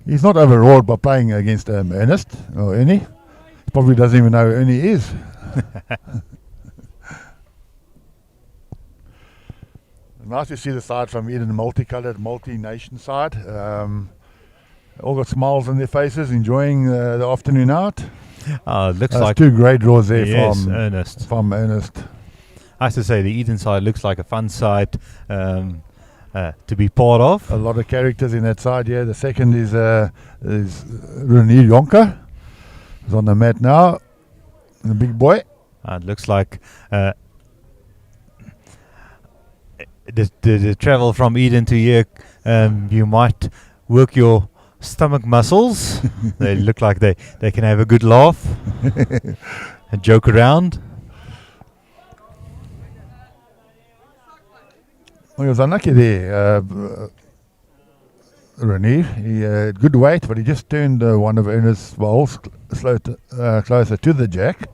not overawed by playing against Ernest or Ernie. He probably doesn't even know who Ernie is. Nice to see the side from Eden, multicolored, multi-nation side. All got smiles on their faces, enjoying the afternoon out. Looks That's like 2 great draws there Ernest. from Ernest. I have to say, the Eden side looks like a fun side to be part of. A lot of characters in that side. Yeah, the second is René Jonker. He's on the mat now. The big boy. It looks like the travel from Eden to here, you might work your stomach muscles. They look like they can have a good laugh and joke around. Well, he was unlucky there, René. He had good weight, but he just turned one of Ernest's bowls closer to the jack.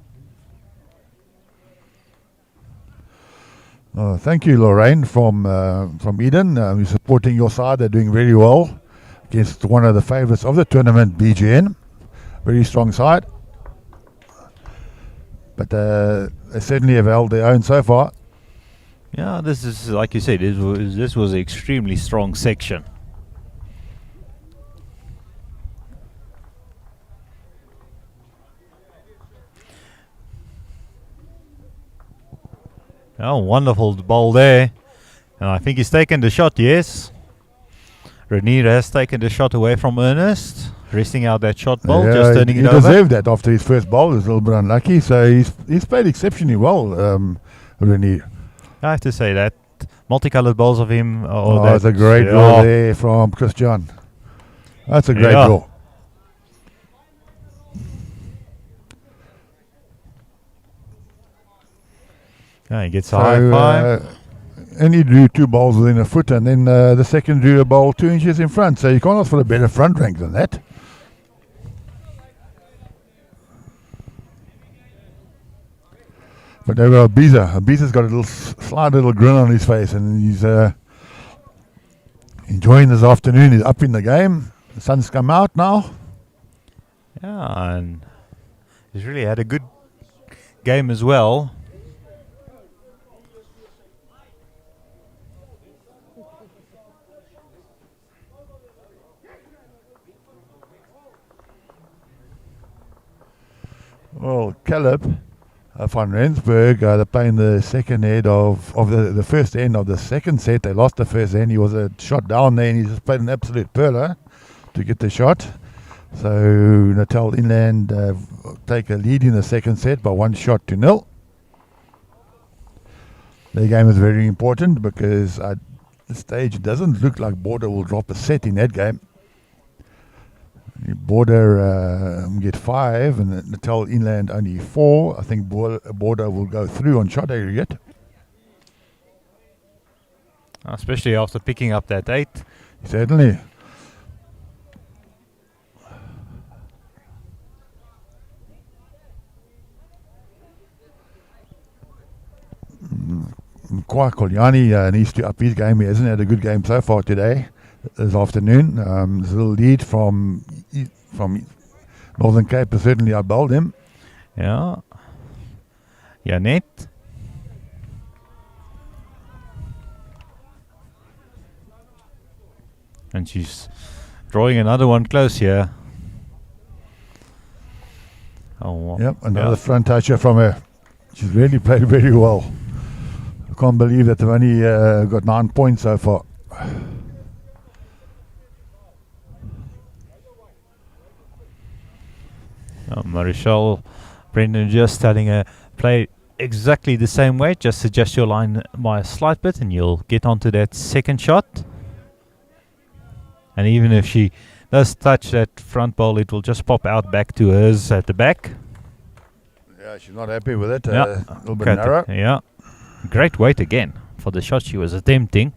Thank you, Lorraine, from Eden. You're supporting your side. They're doing really well against one of the favourites of the tournament, BGN. Very strong side. But they certainly have held their own so far. Yeah, this is, like you said, this was an extremely strong section. Oh, wonderful bowl there. And I think he's taken the shot, yes. Renier has taken the shot away from Ernest, resting out that shot ball, just turning it over. He deserved that after his first bowl. He was a little bit unlucky, so he's played exceptionally well, Renier. I have to say that multicolored bowls of him. That's a great draw there from Christian. That's a great draw. He gets a high five. And he drew 2 balls within a foot, and then the second drew a ball 2 inches in front. So you can't ask for a better front rank than that. But there we go, Ibiza. Ibiza's got a little slight little grin on his face, and he's enjoying this afternoon. He's up in the game. The sun's come out now. Yeah, and he's really had a good game as well. Well, Caleb Van Rensburg. They're playing the second head of the first end of the second set. They lost the first end. He was a shot down there, and he just played an absolute perler to get the shot. So Natal Inland take a lead in the second set by 1-0. The game is very important because at this stage it doesn't look like Border will drop a set in that game. Border get 5 and Natal Inland only 4. I think Border will go through on shot aggregate. Especially after picking up that 8. Certainly. Kwa Kolyani needs to up his game. He hasn't had a good game so far today, this afternoon. There's a little lead from Northern Cape, but certainly I bowled him. Yeah. Janet. And she's drawing another one close here. Oh, yep, another front toucher from her. She's really played very well. I can't believe that they've only got 9 points so far. Marichal, Brendan just telling her, play exactly the same way, just adjust your line by a slight bit and you'll get onto that second shot. And even if she does touch that front ball, it will just pop out back to hers at the back. Yeah, she's not happy with it. Yeah. A little bit narrow. Yeah. Great weight again for the shot she was attempting.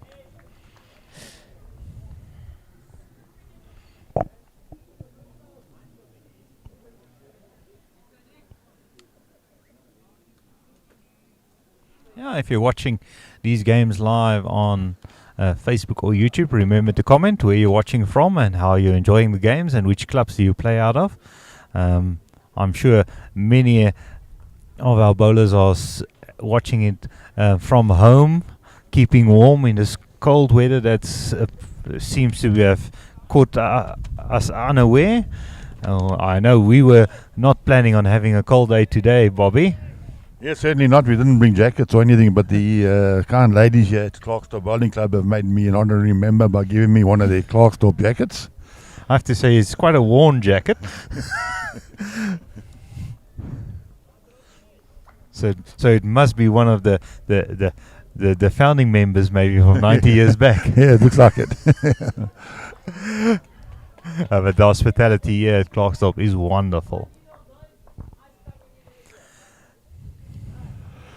Yeah, if you're watching these games live on Facebook or YouTube, remember to comment where you're watching from and how you're enjoying the games and which clubs do you play out of. I'm sure many of our bowlers are watching it from home, keeping warm in this cold weather that seems to have caught us unaware. I know we were not planning on having a cold day today, Bobby. Yes, certainly not. We didn't bring jackets or anything, but the kind ladies here at Klerksdorp Bowling Club have made me an honorary member by giving me one of their Klerksdorp jackets. I have to say it's quite a worn jacket. So it must be one of the founding members, maybe from 90 years back. Yeah, it looks like it. But the hospitality here at Klerksdorp is wonderful.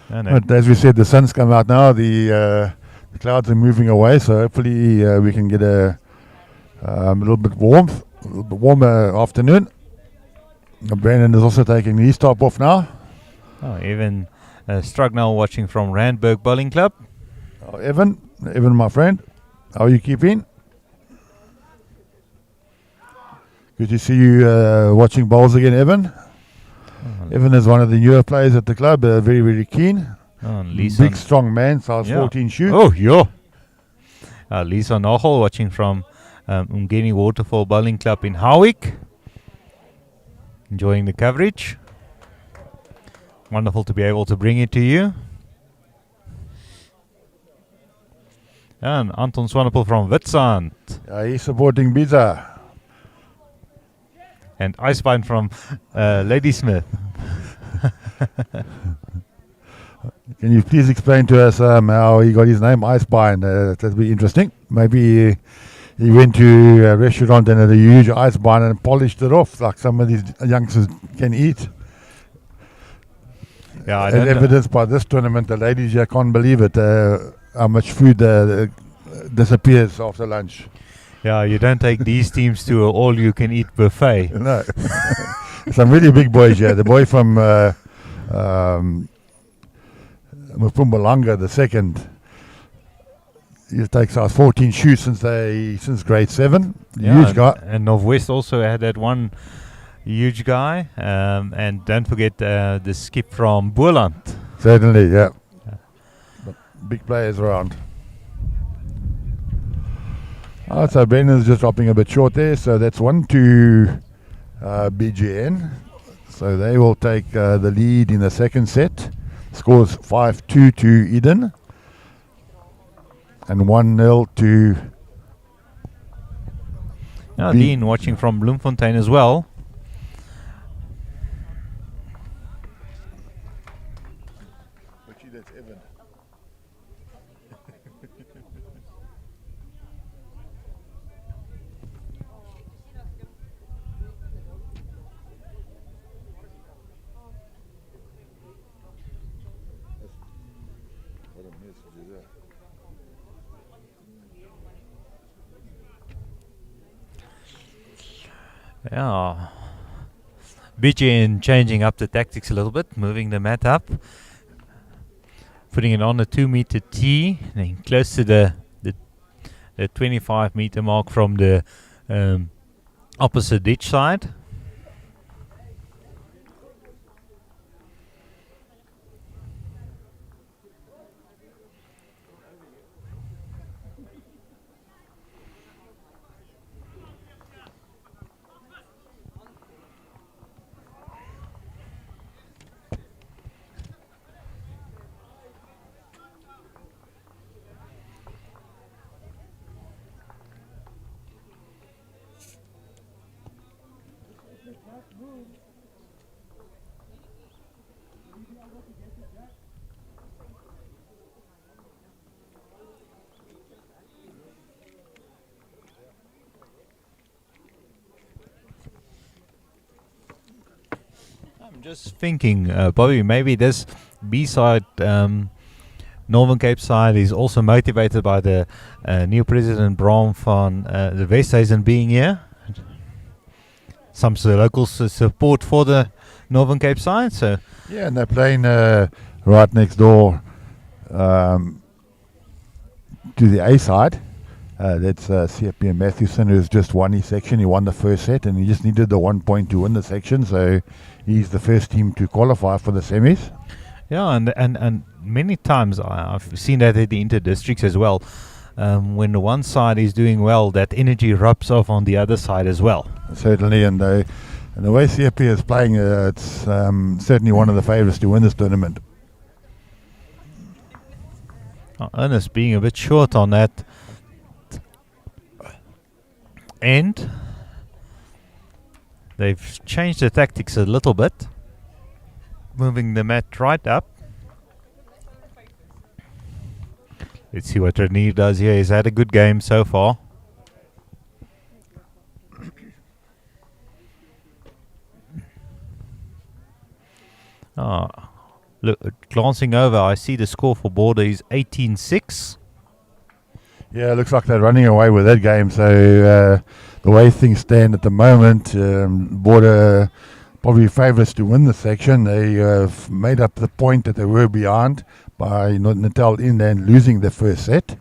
But as we said, the sun's come out now. The clouds are moving away, so hopefully we can get a little bit warmer afternoon. Brandon is also taking his top off now. Oh, Evan Strugnell watching from Randburg Bowling Club. Oh, Evan, my friend, how are you keeping? Good to see you watching bowls again, Evan. Evan is one of the newer players at the club, very, very keen. Big, strong man, size 14 shoe. Oh, yeah. Lisa Nogel watching from Umgeni Waterfall Bowling Club in Howick. Enjoying the coverage. Wonderful to be able to bring it to you. And Anton Swanepoel from Witstrand. He's supporting Biza. And Icebine from Ladysmith. Can you please explain to us how he got his name, Icebine? That'd be interesting. Maybe he went to a restaurant and had a huge Icebine and polished it off like some of these youngsters can eat. Yeah, as evidenced by this tournament, the ladies here can't believe it, how much food disappears after lunch. Yeah, you don't take these teams to an all-you-can-eat buffet. No. Some really big boys here. The boy from Mpumalanga, the second, he takes size 14 shoes since grade 7. Yeah, huge guy. And Northwest also had that one huge guy. And don't forget the skip from Boerland. Certainly, yeah. But big players around. So Brendan's just dropping a bit short there. So that's 1 to BGN. So they will take the lead in the second set. Scores 5-2 to Eden and 1-0 to Dean watching from Bloemfontein as well. Actually, that's Evan. What a message is that? Yeah. BGN changing up the tactics a little bit, moving the mat up, putting it on a 2-meter tee, and close to the 25-meter mark from the opposite ditch side. I'm just thinking, Bobby, maybe this B-side, Northern Cape side, is also motivated by the new president Bram van the Westhuizen being here. Some local support for the Northern Cape side. So Yeah, and they're playing right next door to the A side. That's CFP Matthewson, who's just won his section. He won the first set, and he just needed the 1 point to win the section. So he's the first team to qualify for the semis. yeah, and many times I've seen that at the inter-districts as well. When the one side is doing well, that energy rubs off on the other side as well. Certainly, and the way CFP is playing, it's certainly one of the favourites to win this tournament. Ernest being a bit short on that end. They've changed the tactics a little bit, moving the mat right up. Let's see what Renier does here. He's had a good game so far. Look, glancing over, I see the score for Border is 18-6. Yeah, it looks like they're running away with that game. So the way things stand at the moment, Border probably favourites to win the section. They have made up the point that they were behind by Natal Inland losing their first set.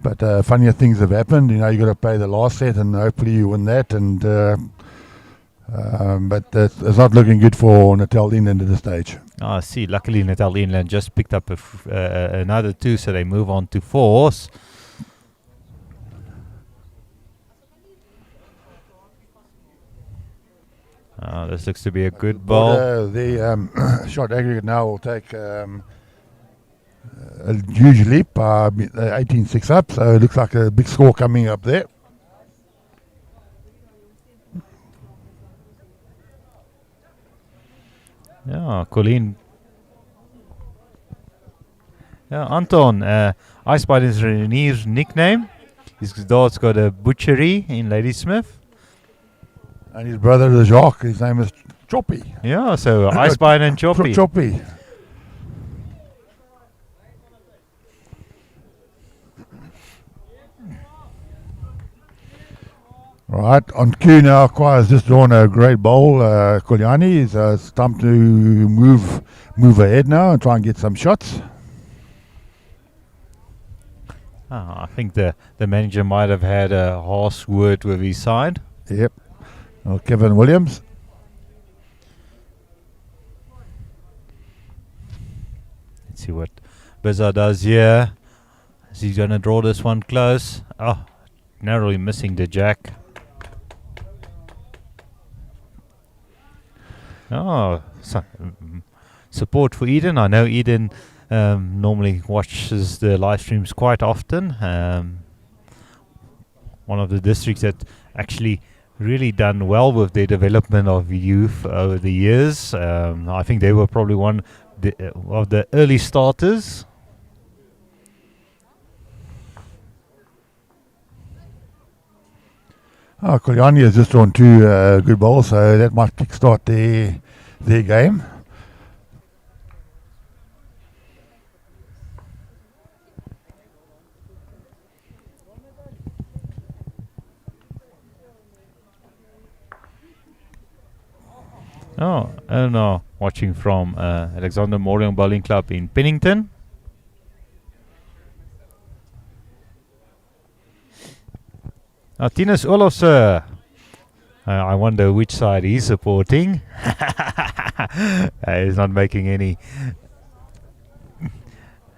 But funnier things have happened. You got to play the last set, and hopefully you win that. And but it's not looking good for Natal Inland at this stage. I see. Luckily, Natal Inland just picked up another 2, so they move on to 4s. This looks to be a good ball. The shot aggregate now will take a huge leap, 18-6 up. So it looks like a big score coming up there. Yeah, Colleen. Yeah, Anton. I Spot is Renier's nickname. His dad's got a butchery in Ladysmith. And his brother is Jacques. His name is Choppy. Yeah, so I Spot and Choppy. Choppy. Right, on cue now, Kwai has just drawn a great bowl. Kolyani, it's time to move ahead now and try and get some shots. I think the manager might have had a harsh word with his side. Yep. Well, Kevin Williams. Let's see what Bizza does here. Is he going to draw this one close? Oh, narrowly missing the jack. Oh, support for Eden. I know Eden normally watches the live streams quite often. One of the districts that actually really done well with their development of youth over the years. I think they were probably one of the early starters. Kolyani has just drawn 2 good balls, so that might kickstart their game. Oh, no, watching from Alexander Memorial Bowling Club in Pennington. Tinus Olofse. I wonder which side he's supporting. He's not making any.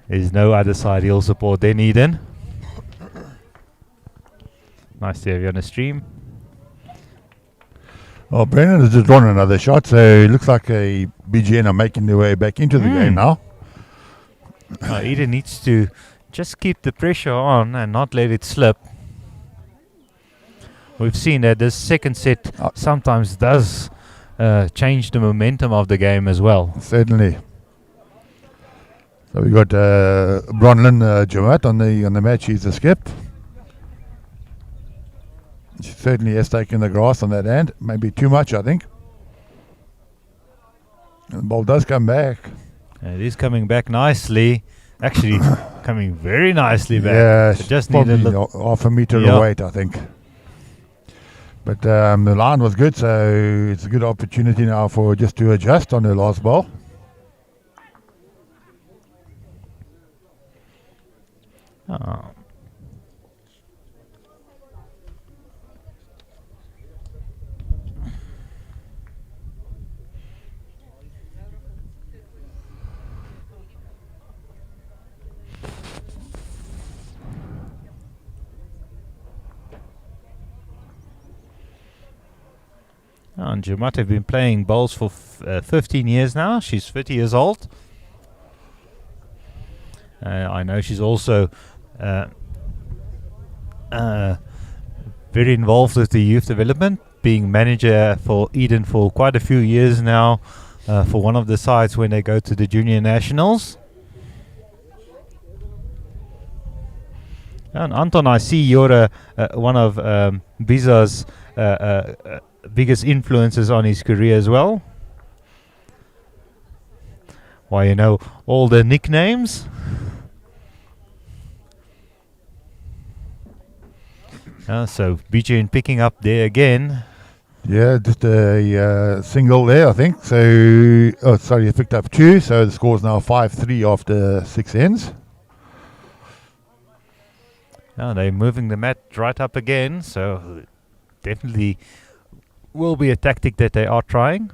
There's no other side he'll support than Eden. Nice to have you on the stream. Well, Brennan has just drawn another shot, so it looks like a BGN are making their way back into the game now. Eden needs to just keep the pressure on and not let it slip. We've seen that this second set sometimes does change the momentum of the game as well. Certainly. So we got Bronlyn Jamat on the match. He's the skip. She certainly has taken the grass on that hand. Maybe too much, I think. And the ball does come back. It is coming back nicely. Actually, coming very nicely back. Yeah, it just probably needed half a meter away, I think. But the line was good, so it's a good opportunity now for just to adjust on the last ball. Oh. And Jumat have been playing bowls for 15 years now. She's 30 years old. I know she's also very involved with the youth development, being manager for Eden for quite a few years now, for one of the sides when they go to the junior nationals. And Anton, I see you're one of Biza's biggest influences on his career as well. Why, you know all the nicknames. So BJN picking up there again. Yeah, just a single there, I think. So, oh, sorry, he picked up 2. So the score's now 5-3 after 6 ends. They're moving the mat right up again. So definitely will be a tactic that they are trying.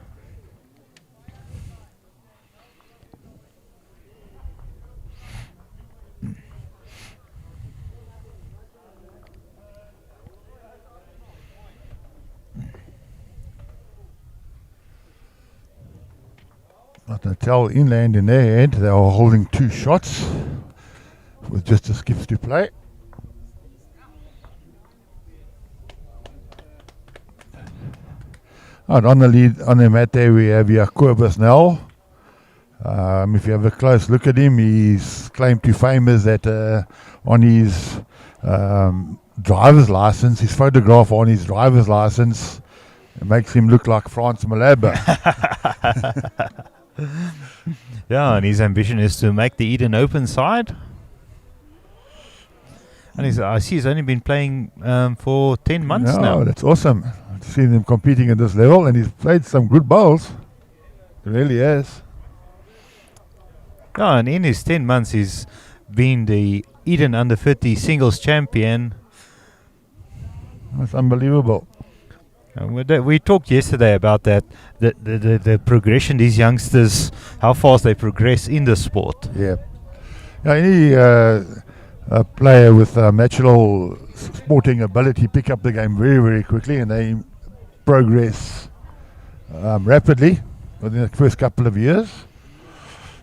Natal inland in their end, they are holding 2 shots with just the skips to play. And on the lead, on the mat there, we have Jacobus now. If you have a close look at him, he's claimed to fame is that on his driver's license, his photograph on his driver's license, it makes him look like Frans Malaba. Yeah, and his ambition is to make the Eden Open side. And I see he's only been playing for 10 months now. That's awesome. To see him competing at this level, and he's played some good bowls. He really has. Yeah, and in his 10 months, he's been the Eden Under 50 singles champion. That's unbelievable. We talked yesterday about that, the progression these youngsters, how fast they progress in the sport. Yeah. Any player with natural sporting ability pick up the game very, very quickly, and they progress rapidly. within the first couple of years.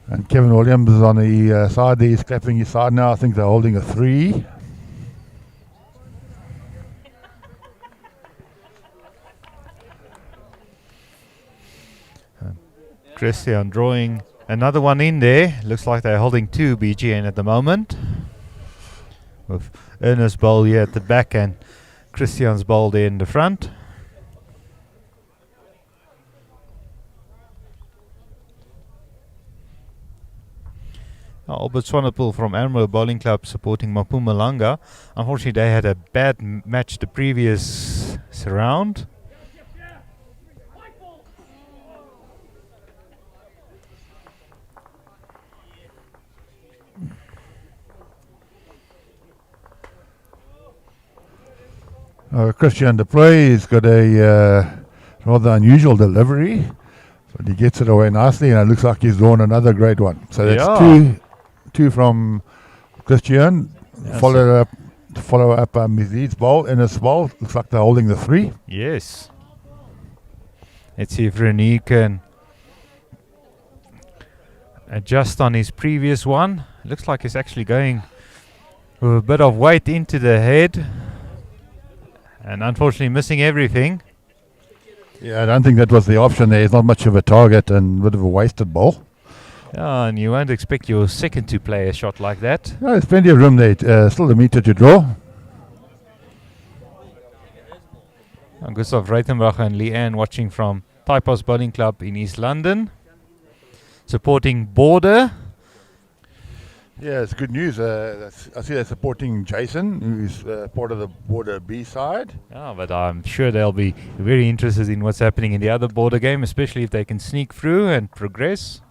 And Kevin Williams is on the side there. He's clapping his side now. I think they're holding a 3. Christian drawing another one in there. Looks like they're holding 2 BGN at the moment. With Ernest's bowl here at the back and Christian's bowl there in the front. Albert Swanepoel from Admiral Bowling Club supporting Mpumalanga. Unfortunately, they had a bad match the previous round. Christian de Play has got a rather unusual delivery, but he gets it away nicely, and it looks like he's drawn another great one. So that's two from Christian. Yes, Follow up Mizid's bowl in his bowl. Looks like they're holding the 3. Yes. Let's see if Rene can adjust on his previous one. Looks like he's actually going with a bit of weight into the head. And unfortunately missing everything. Yeah, I don't think that was the option there. It's not much of a target and a bit of a wasted ball. Yeah, and you won't expect your second to play a shot like that. No, there's plenty of room there. Still a meter to draw. And Gustav Reitenbach and Leanne watching from Typos Bowling Club in East London. Supporting Border. Yeah, it's good news. I see they're supporting Jason, who's part of the Border B side. Yeah, but I'm sure they'll be very interested in what's happening in the other Border game, especially if they can sneak through and progress.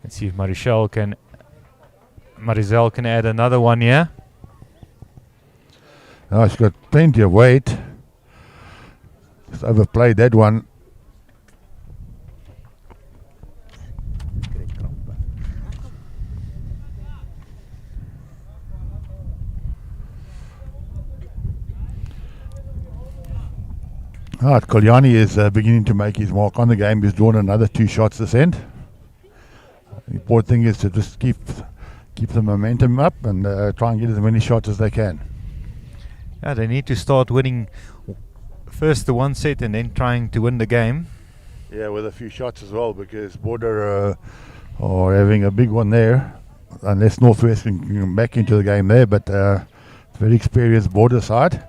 Let's see if Marisel can add another one here. Oh, she's got plenty of weight. Just overplayed that one. Kolyani is beginning to make his mark on the game. He's drawn another 2 shots this end. The important thing is to just keep the momentum up and try and get as many shots as they can. Yeah, they need to start winning first the one set and then trying to win the game. Yeah, with a few shots as well, because Border are having a big one there. Unless Northwest can come back into the game there, but very experienced Border side.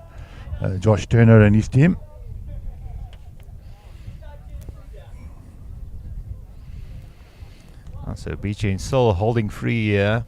Josh Turner and his team. So BJ still holding free here.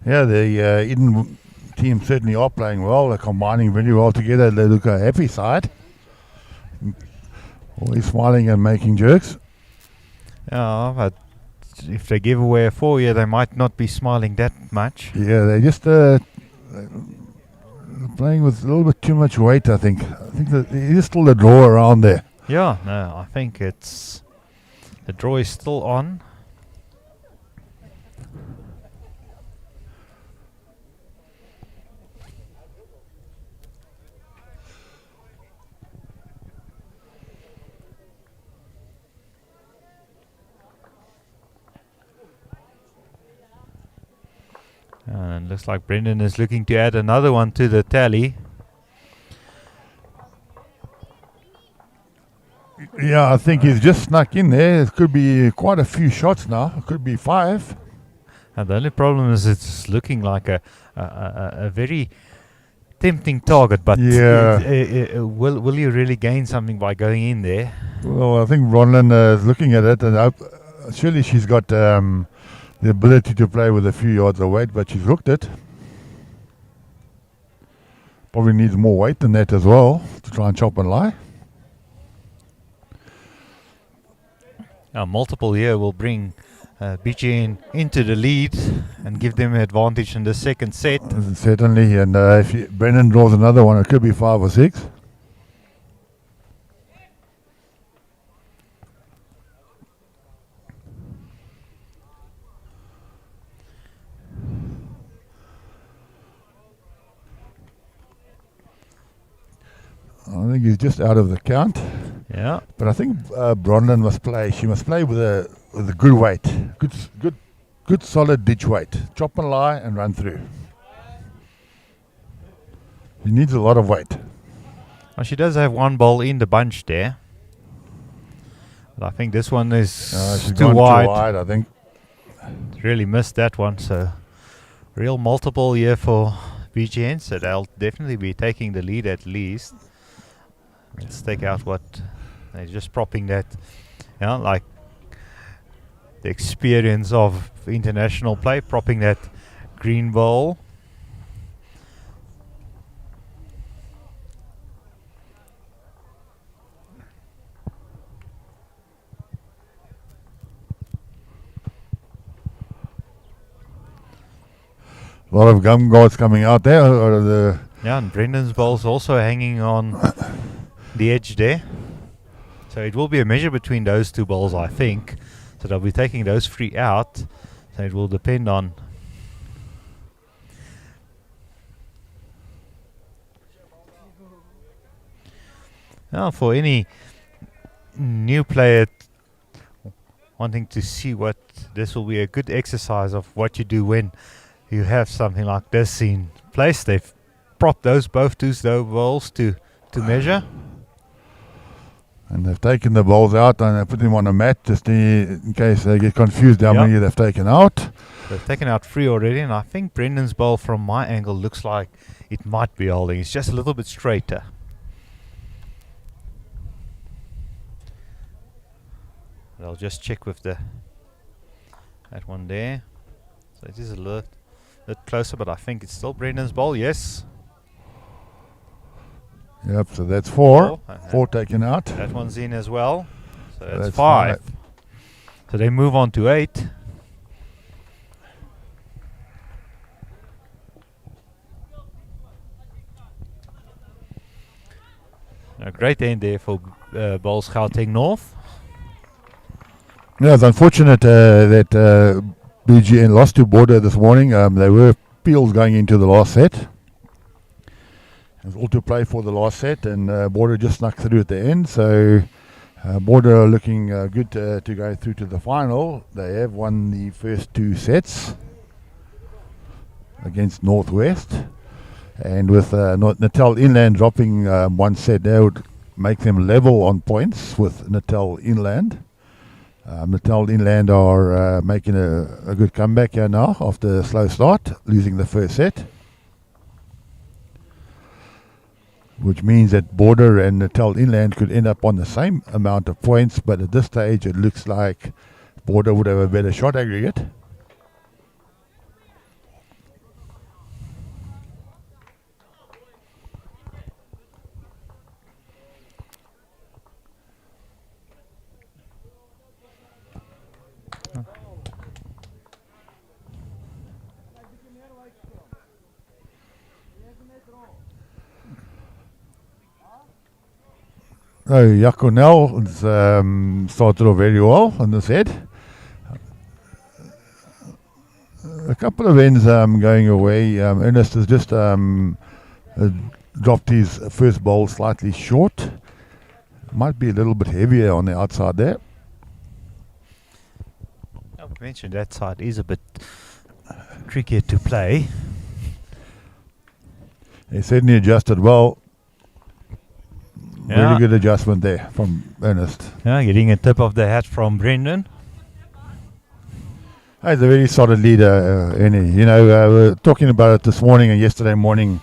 Yeah, the Eden team certainly are playing well. They're combining really well together. They look a happy side. Always smiling and making jerks. Yeah, but if they give away a 4 here, they might not be smiling that much. Yeah, they just playing with a little bit too much weight, I think. I think that there is still a draw around there. Yeah, no, I think it's... The draw is still on. And looks like Brendan is looking to add another one to the tally. Yeah, I think he's just snuck in there. It could be quite a few shots now. It could be 5. And the only problem is it's looking like a very tempting target, but yeah. Will you really gain something by going in there? Well, I think Ronlyn is looking at it, and surely she's got the ability to play with a few yards of weight, but she's hooked it. Probably needs more weight than that as well to try and chop and lie. Multiple here will bring BGN into the lead and give them an advantage in the second set. Certainly, and if Brendan draws another one, it could be 5 or 6. I think he's just out of the count. Yeah. But I think Bronlyn must play. She must play with a good weight, good solid ditch weight. Chop and lie and run through. She needs a lot of weight. Well, she does have one ball in the bunch there. But I think this one is She's too gone wide. too wide, I think. Really missed that one. So real multiple here for BGN. So they'll definitely be taking the lead at least. Let's take out what they're just propping that, like the experience of international play, propping that green ball. A lot of gum guards coming out there. Or the Yeah, and Brendan's ball's also hanging on the edge there. So it will be a measure between those two balls, I think. So they'll be taking those 3 out. So it will depend on now for any new player wanting to see what this will be a good exercise of what you do when you have something like this in place. They've propped both those balls to measure. And they've taken the balls out and they put them on a mat just in case they get confused how many they've taken out. They've taken out 3 already, and I think Brendan's ball from my angle looks like it might be holding. It's just a little bit straighter. But I'll just check with that one there. So it is a little bit closer, but I think it's still Brendan's ball, yes. Yep, so that's 4. 4. 4 taken out. That one's in as well. So that's 5. 5. So they move on to 8. A great end there for Bowls Gauteng North. Yeah, it's unfortunate that BGN lost to Border this morning. They were peels going into the last set. It was all to play for the last set, and Border just snuck through at the end. So Border are looking good to go through to the final. They have won the first 2 sets against Northwest. And with Natal Inland dropping 1 set, that would make them level on points with Natal Inland. Natal Inland are making a good comeback here now after a slow start, losing the first set. Which means that Border and Natal Inland could end up on the same amount of points, but at this stage it looks like Border would have a better shot aggregate. Jaconel started off very well on this head. A couple of ends going away. Ernest has just dropped his first bowl slightly short. Might be a little bit heavier on the outside there. I mentioned that side is a bit trickier to play. He certainly adjusted well. Yeah. Really good adjustment there from Ernest. Yeah, getting a tip of the hat from Brendan. He's a very solid leader, Ernie. You know, we were talking about it this morning and yesterday morning.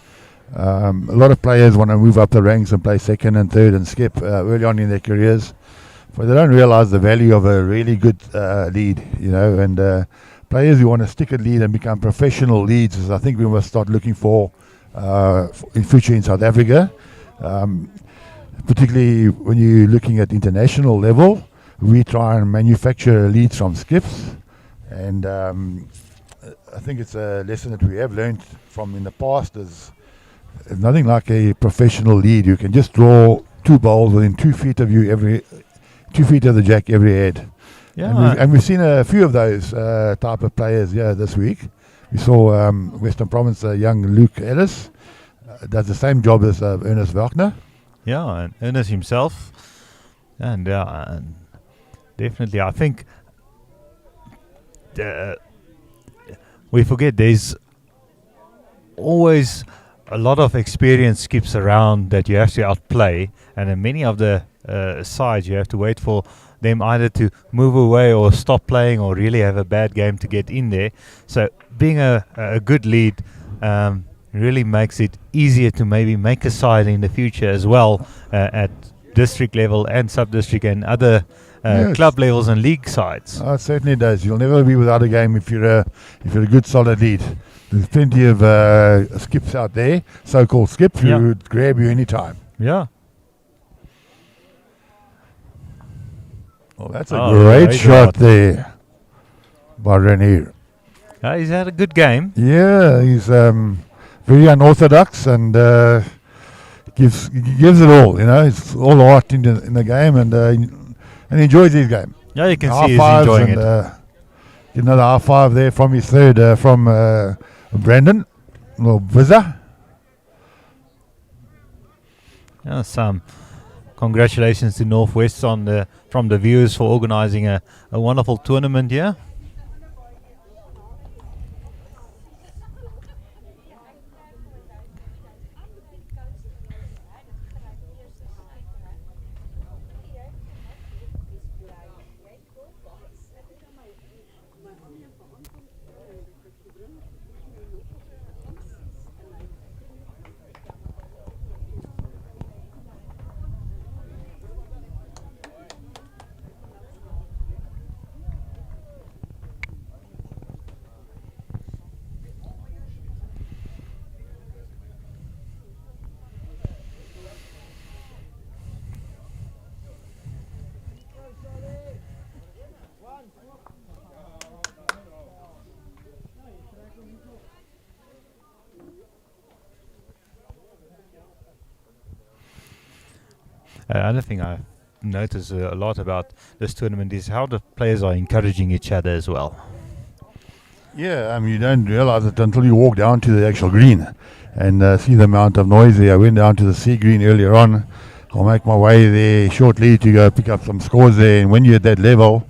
A lot of players want to move up the ranks and play second and third and skip early on in their careers, but they don't realize the value of a really good lead, you know, and players who want to stick at lead and become professional leads is I think we must start looking for in future in South Africa. Particularly when you're looking at international level, we try and manufacture leads from skips, and I think it's a lesson that we have learned from in the past. Is nothing like a professional lead. You can just draw 2 balls within 2 feet of you, every 2 feet of the jack every head. Yeah, And we've seen a few of those type of players here this week. We saw Western Province young Luke Ellis does the same job as Ernest Wagner. yeah, and Ernest himself, and definitely, I think we forget there's always a lot of experience skips around that you have to outplay, and in many of the sides you have to wait for them either to move away or stop playing or really have a bad game to get in there. So being a good lead really makes it easier to maybe make a side in the future as well, at district level and sub-district and other Yes. club levels and league sides. It certainly does. You'll never be without a game if you're a good solid lead. There's plenty of skips out there, so-called skips, who Yeah. would grab you anytime. Yeah. Well, that's a Oh, great great shot shot. there by Renier. He's had a good game. Yeah, he's very unorthodox and gives it all. You know, it's all heart in the game, and enjoys his game. Yeah, you can High see he's fives enjoying and, it. Another high five there from his third from Brandon or Vizza. Yeah, some congratulations to Northwest from the viewers for organising a wonderful tournament here. Another thing I notice a lot about this tournament is how the players are encouraging each other as well. Yeah, you don't realize it until you walk down to the actual green and see the amount of noise there. I went down to the sea green earlier on. I'll make my way there shortly to go pick up some scores there. And when you're at that level,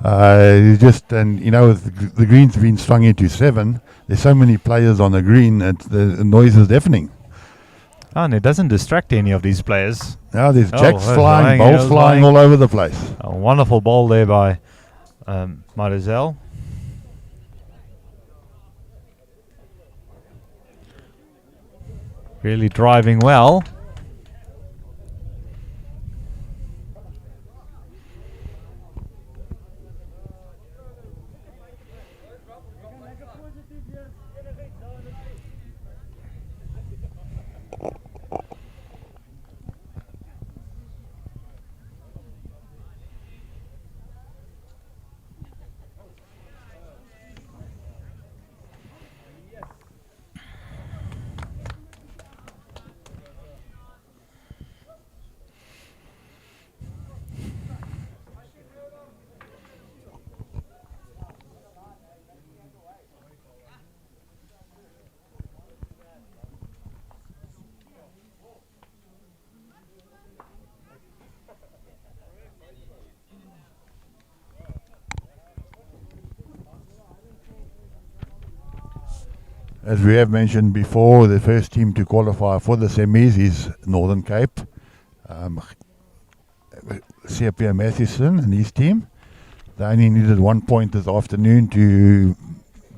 with the green's been strung into 7. There's so many players on the green that the noise is deafening. And it doesn't distract any of these players. Now there's jacks that's flying, lying, balls yeah, flying lying. all over the place. A wonderful ball there by Marizel. Really driving well. As we have mentioned before, the first team to qualify for the semis is Northern Cape. C.P. Matheson and his team. They only needed 1 point this afternoon to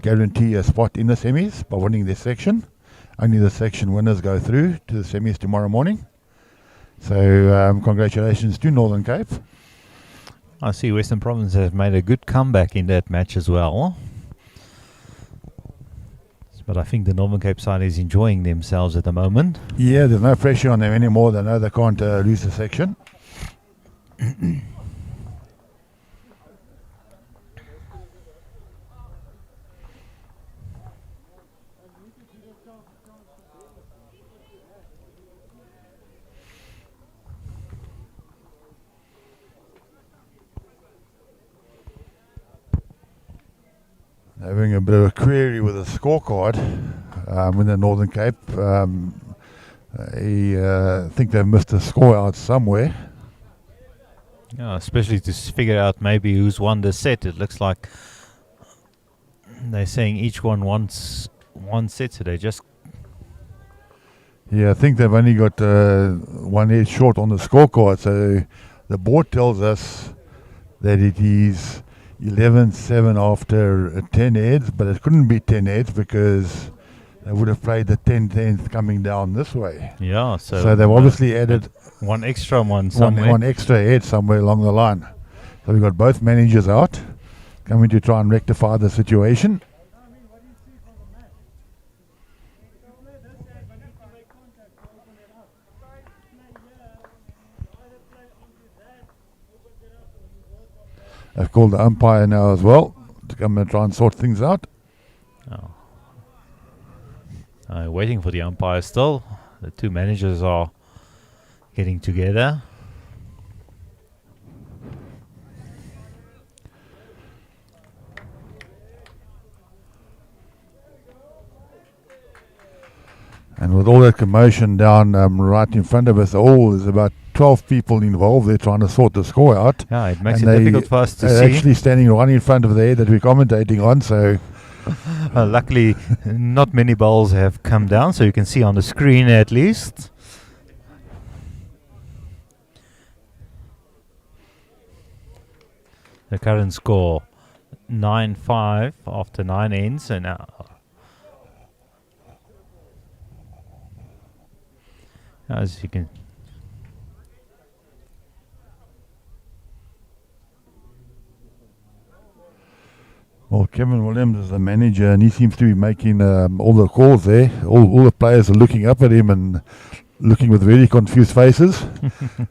guarantee a spot in the semis by winning their section. Only the section winners go through to the semis tomorrow morning. So congratulations to Northern Cape. I see Western Province have made a good comeback in that match as well. But I think the Northern Cape side is enjoying themselves at the moment. Yeah, there's no pressure on them anymore. They know they can't lose the section. having a bit of a query with a scorecard in the Northern Cape. I think they've missed a score out somewhere. Yeah, especially to figure out maybe who's won the set. It looks like they're saying each one wants one set, so they just... Yeah, I think they've only got 1 head short on the scorecard. So the board tells us that it is 11-7 after 10 heads, but it couldn't be 10 heads because they would have played the 10-10th coming down this way. Yeah, So they've obviously added one extra one somewhere. one extra head somewhere along the line. So we've got both managers out, coming to try and rectify the situation. I've called the umpire now as well to come and try and sort things out. Waiting for the umpire still. The two managers are getting together. And with all that commotion down right in front of us, there's about 12 people involved. They're trying to sort the score out. Yeah, it makes And it difficult for us to they're see. actually standing right in front of the head that we're commentating on. So Luckily, not many balls have come down, so you can see on the screen at least. The current score 9-5 after 9 ends, and now as you can. Well, Kevin Williams is the manager, and he seems to be making all the calls there. All the players are looking up at him and looking with very confused faces.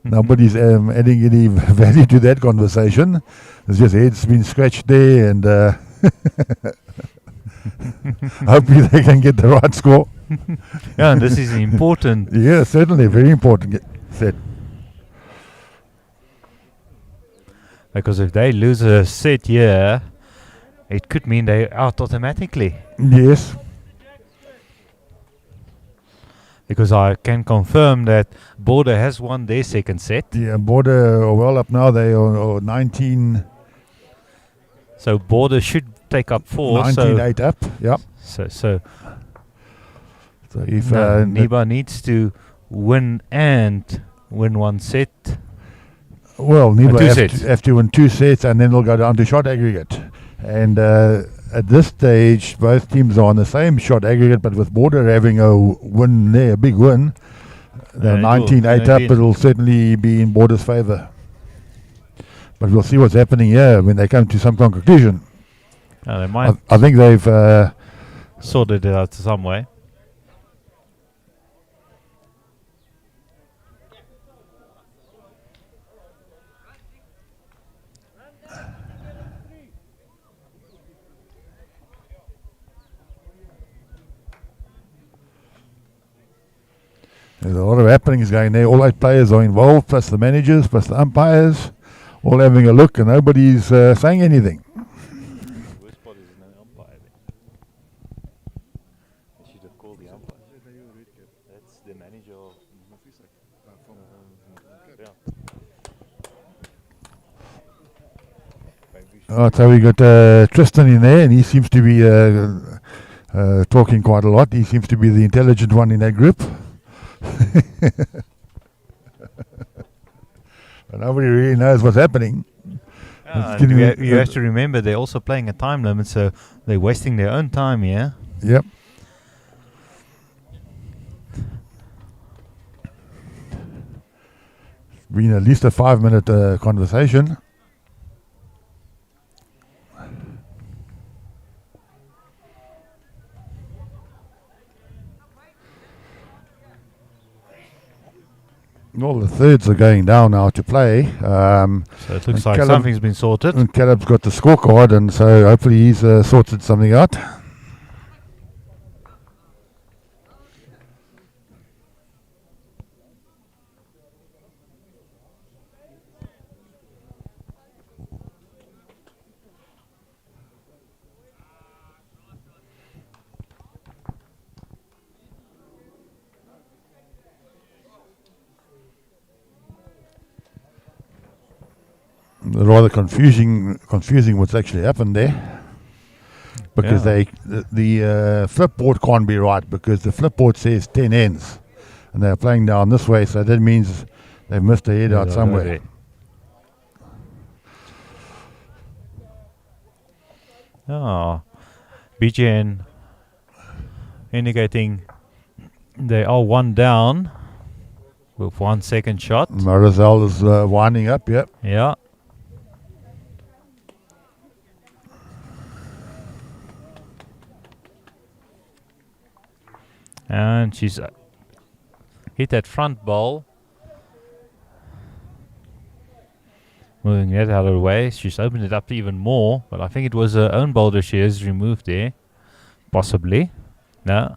Nobody's adding any value to that conversation. It's just heads been scratched there, and hopefully they can get the right score. Yeah, and this is important. Yeah, certainly, very important set. Because if they lose a set here, it could mean they're out automatically. Yes. Because I can confirm that Border has won their second set. Yeah, Border are well up now. They are 19. So Border should take up 4. 19-8 up. Yep. So if Niba needs to win and win one set. Well, Niba two sets. have to win 2 sets, and then they'll go down to shot aggregate. And at this stage, both teams are on the same shot aggregate, but with Border having a win there, a big win, they're 19-8 up. It'll certainly be in Border's favour. But we'll see what's happening here when they come to some conclusion. They might I think they've sorted it out some way. There's a lot of happenings going there. All 8 players are involved, plus the managers, plus the umpires, all having a look, and nobody's saying anything. Worst part is no umpire there. They should have called the umpire. That's the manager of So we got Tristan in there, and he seems to be talking quite a lot. He seems to be the intelligent one in that group. But nobody really knows what's happening. You have to remember they're also playing a time limit, so they're wasting their own time here. Yep. It's been at least a 5-minute conversation. All the thirds are going down now to play. So it looks like something's been sorted. And Caleb's got the scorecard, and so hopefully he's sorted something out. rather confusing what's actually happened there. Because Yeah. the flipboard can't be right because the flipboard says 10 ends. And they're playing down this way, so that means they've missed a head out somewhere. Oh, BGN indicating they are one down with 1 second shot. Marizal is winding up, yep. Yeah. And she's hit that front ball. Moving that out of the way. She's opened it up even more, but I think it was her own boulder she has removed there. Possibly. No.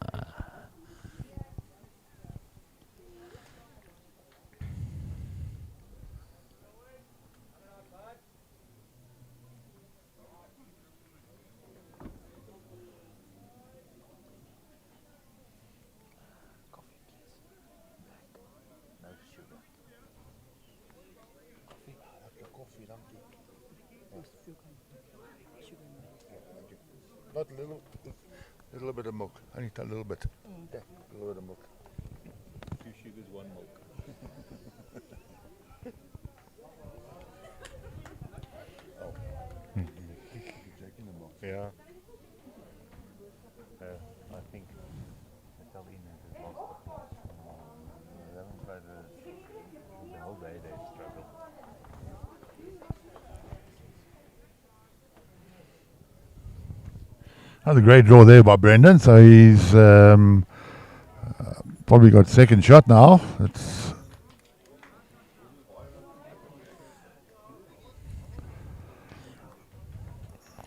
Not a little bit of milk. Only a little bit. Yeah, a little bit of milk. 2 sugars, 1 milk. Taking the milk. Yeah. I think Italian has lost the plot. They haven't played the whole day they've struggled. That's a great draw there by Brendan. So he's probably got second shot now. It's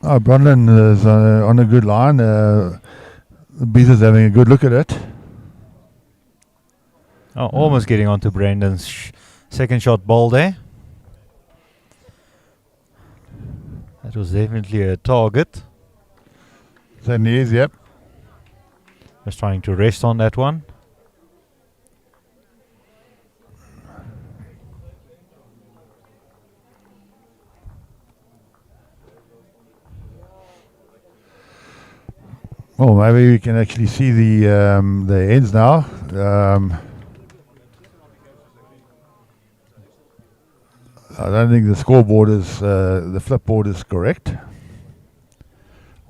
Brendan is on a good line. The Bees is having a good look at it. Oh, almost getting onto Brandon's second shot ball there. That was definitely a target. Certainly is, yep. Just trying to rest on that one. Well, maybe we can actually see the ends now. I don't think the scoreboard is the flipboard is correct.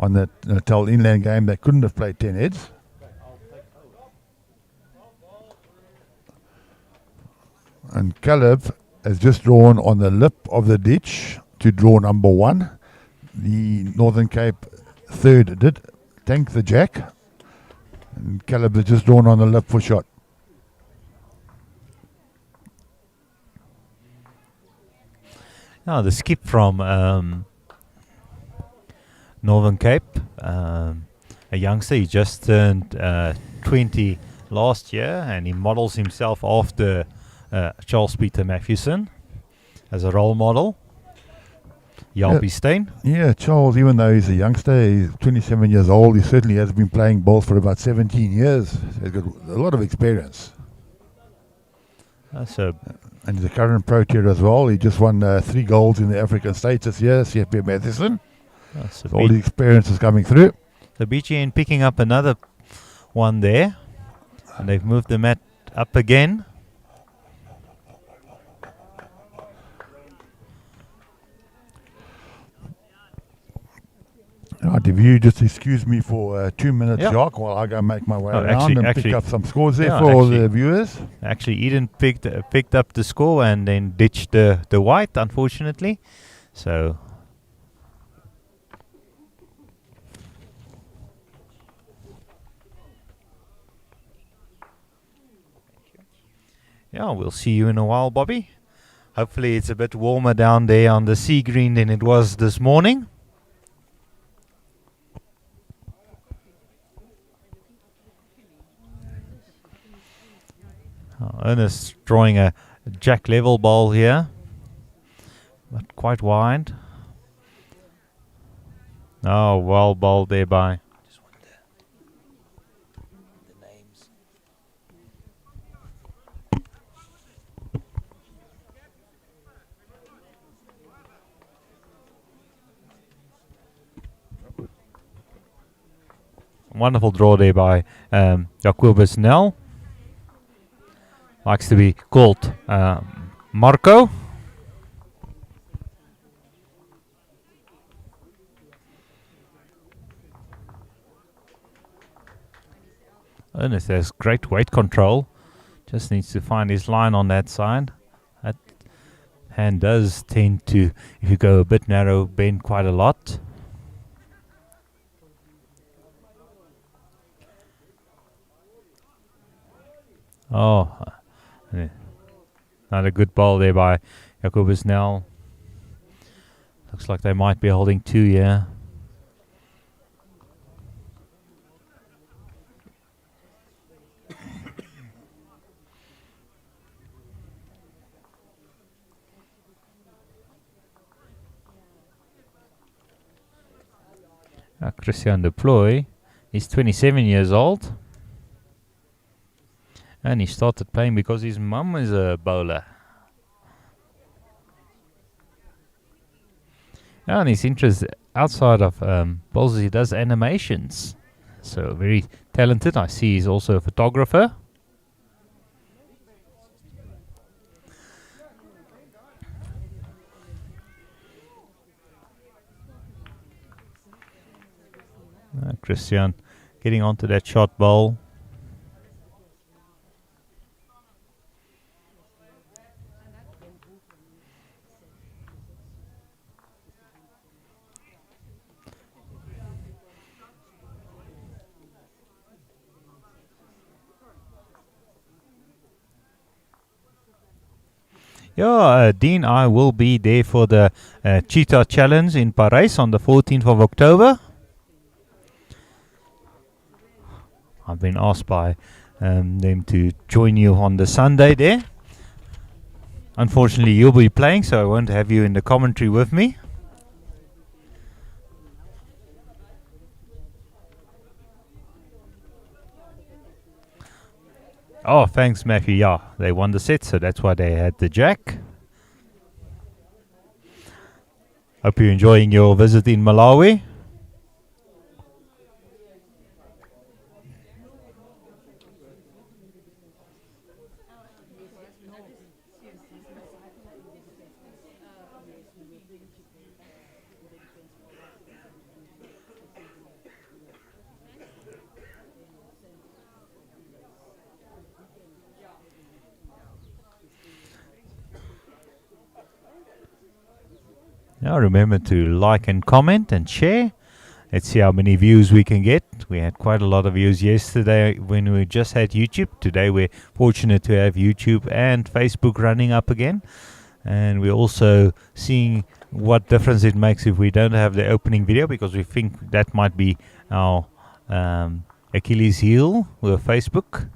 On that Natal Inland game, they couldn't have played 10 heads. And Caleb has just drawn on the lip of the ditch to draw number 1. The Northern Cape third did tank the jack. And Caleb has just drawn on the lip for shot. Now the skip from Northern Cape, a youngster. He just turned 20 last year, and he models himself after Charles Peter Matthewson as a role model. Jalpie Steyn. Yeah, Charles, even though he's a youngster, he's 27 years old, he certainly has been playing ball for about 17 years. He's got a lot of experience. And he's a current pro tier as well. He just won 3 golds in the African States this year, CFP Matheson. So all the experience is coming through. The BGN picking up another one there. And they've moved the mat up again. Right, if you just excuse me for 2 minutes, Jacques, while I go make my way around and pick up some scores there for all the viewers. Actually, Eden picked up the score and then ditched the white, unfortunately. So yeah, we'll see you in a while, Bobby. Hopefully it's a bit warmer down there on the sea green than it was this morning. Ernest drawing a jack level ball here, but quite wide. Oh, well bowled there by. Just want the names. wonderful draw there by Jacobus Nel. Likes to be called Marco. Ernest has great weight control. Just needs to find his line on that side. That hand does tend to, if you go a bit narrow, bend quite a lot. Oh, not a good ball there by Jacobus Nel. Looks like they might be holding 2 here. Christian de Ploy is 27 years old. And he started playing because his mum is a bowler. And his interest outside of bowls, he does animations. So very talented. I see he's also a photographer. Christian getting onto that shot bowl. Yeah, Dean, I will be there for the Cheetah Challenge in Paris on the 14th of October. I've been asked by them to join you on the Sunday there. Unfortunately, you'll be playing, so I won't have you in the commentary with me. Oh, thanks, Matthew. Yeah, they won the set, so that's why they had the jack. Hope you're enjoying your visit in Malawi. Now remember to like and comment and share. Let's see how many views we can get. We had quite a lot of views yesterday when we just had YouTube. Today we're fortunate to have YouTube and Facebook running up again. And we're also seeing what difference it makes if we don't have the opening video, because we think that might be our Achilles heel with Facebook.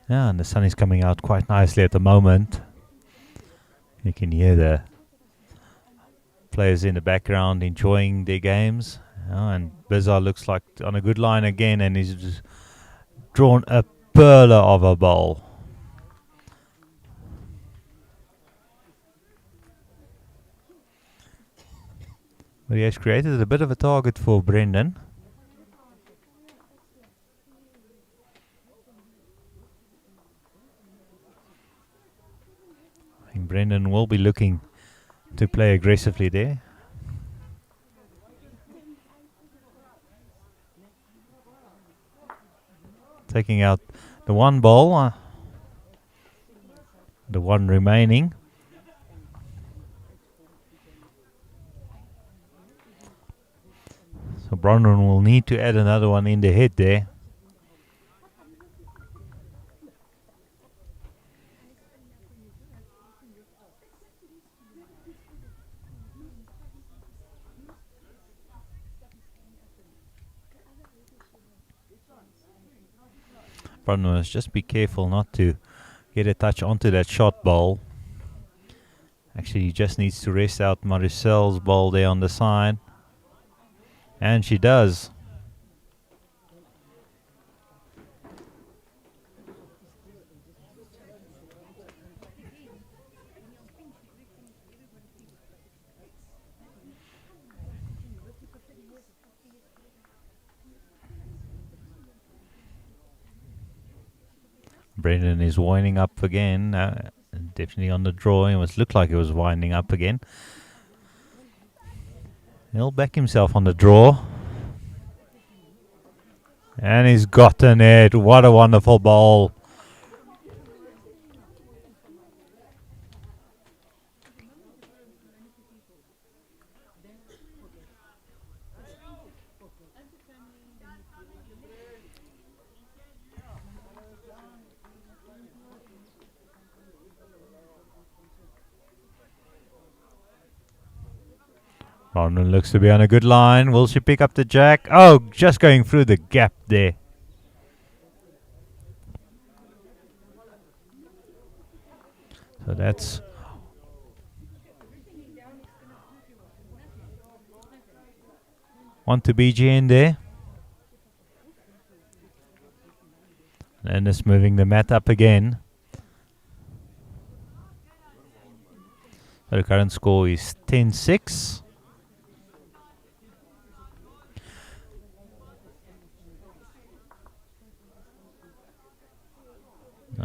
Yeah, and the sun is coming out quite nicely at the moment. You can hear the players in the background enjoying their games. And Bizarre looks like on a good line again, and he's just drawn a perler of a bowl. But he has created a bit of a target for Brendan. I think Brendan will be looking to play aggressively there. Taking out the one ball, the one remaining. Bronwyn will need to add another one in the head there. Bronwyn must just be careful not to get a touch onto that shot bowl. Actually, he just needs to rest out Maricel's ball there on the side. And she does. Brendan is winding up again. Definitely on the draw. It must look like it was winding up again. He'll back himself on the draw. And he's gotten it. What a wonderful ball. Bronwyn looks to be on a good line. Will she pick up the jack? Oh, just going through the gap there. So that's one to BGN there. And it's moving the mat up again. So the current score is 10-6.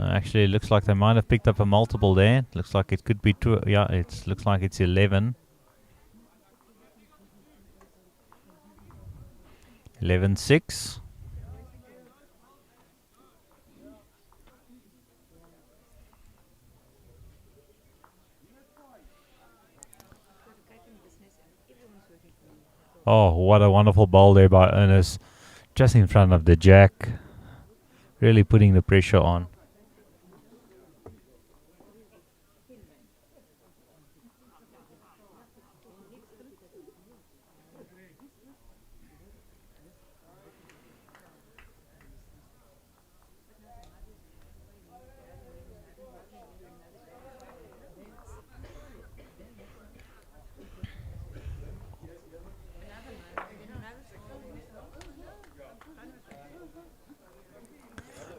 Actually, it looks like they might have picked up a multiple there. Looks like it could be two. Yeah, it looks like it's 11. 11-6. Oh, what a wonderful ball there by Ernest. Just in front of the jack. Really putting the pressure on.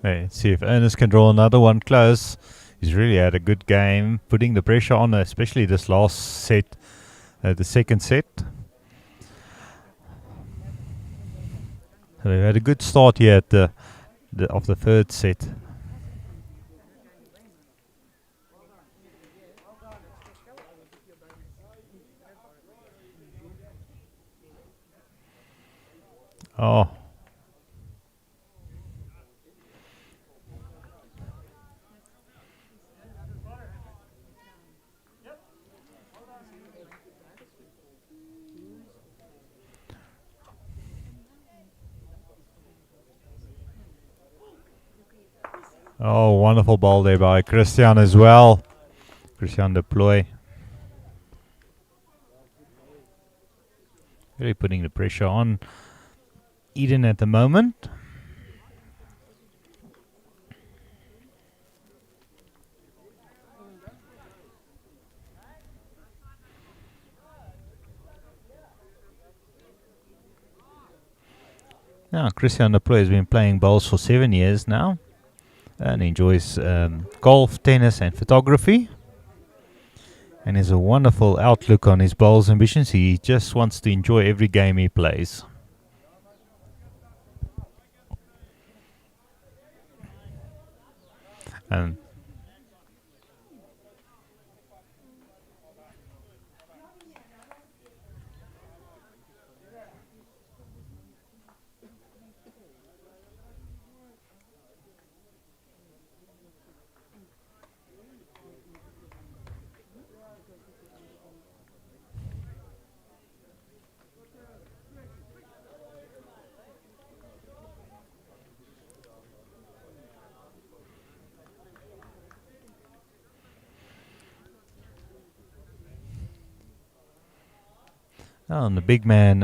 Let's see if Ernest can draw another one close. He's really had a good game, putting the pressure on, especially this last set, the second set. So they've had a good start here at the of the third set. Oh. Oh, wonderful ball there by Christian as well. Christian Deploy. Really putting the pressure on Eden at the moment. Now, Christian Deploy has been playing bowls for 7 years now and enjoys golf, tennis and photography. And has a wonderful outlook on his bowls ambitions. He just wants to enjoy every game he plays. And And the big man,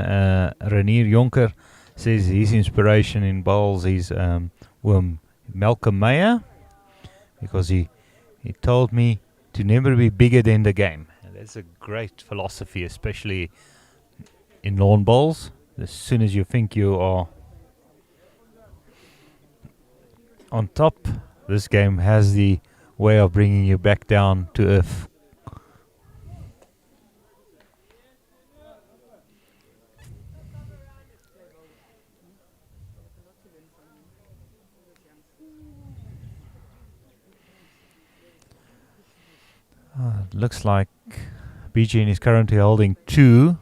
Renier Jonker, says his inspiration in bowls is Malcolm Mayer, because he told me to never be bigger than the game. And that's a great philosophy, especially in lawn bowls. As soon as you think you are on top, this game has the way of bringing you back down to earth. Looks like BGN is currently holding 2,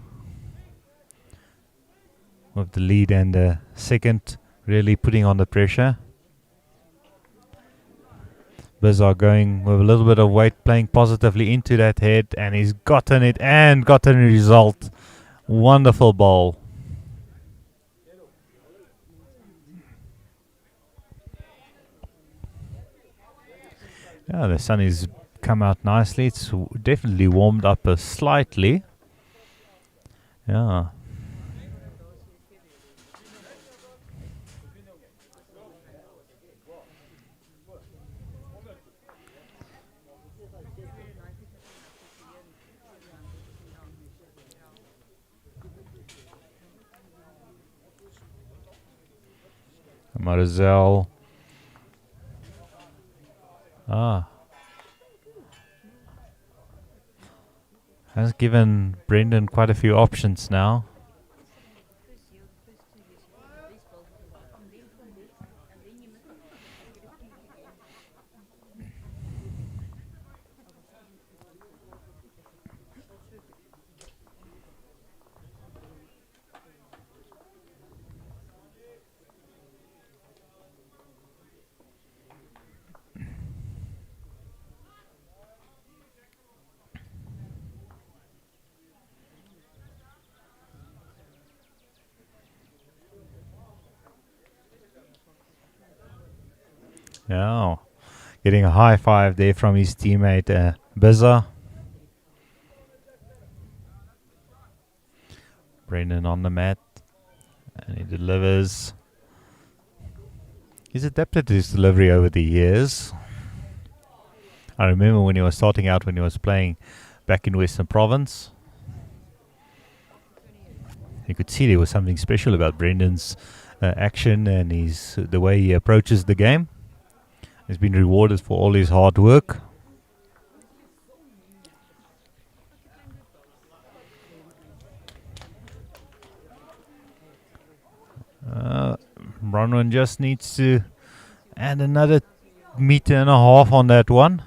with the lead and the second really putting on the pressure. BSA going with a little bit of weight, playing positively into that head, and he's gotten it and gotten a result. Wonderful bowl. Yeah, the sun is come out nicely. It's definitely warmed up slightly. Yeah. Marizel. Has given Brendan quite a few options now. Yeah, getting a high five there from his teammate BSA. Brendan on the mat, and he delivers. He's adapted to his delivery over the years. I remember when he was starting out, when he was playing back in Western Province. You could see there was something special about Brendan's action and the way he approaches the game. He's been rewarded for all his hard work. Bronwyn just needs to add another meter and a half on that one.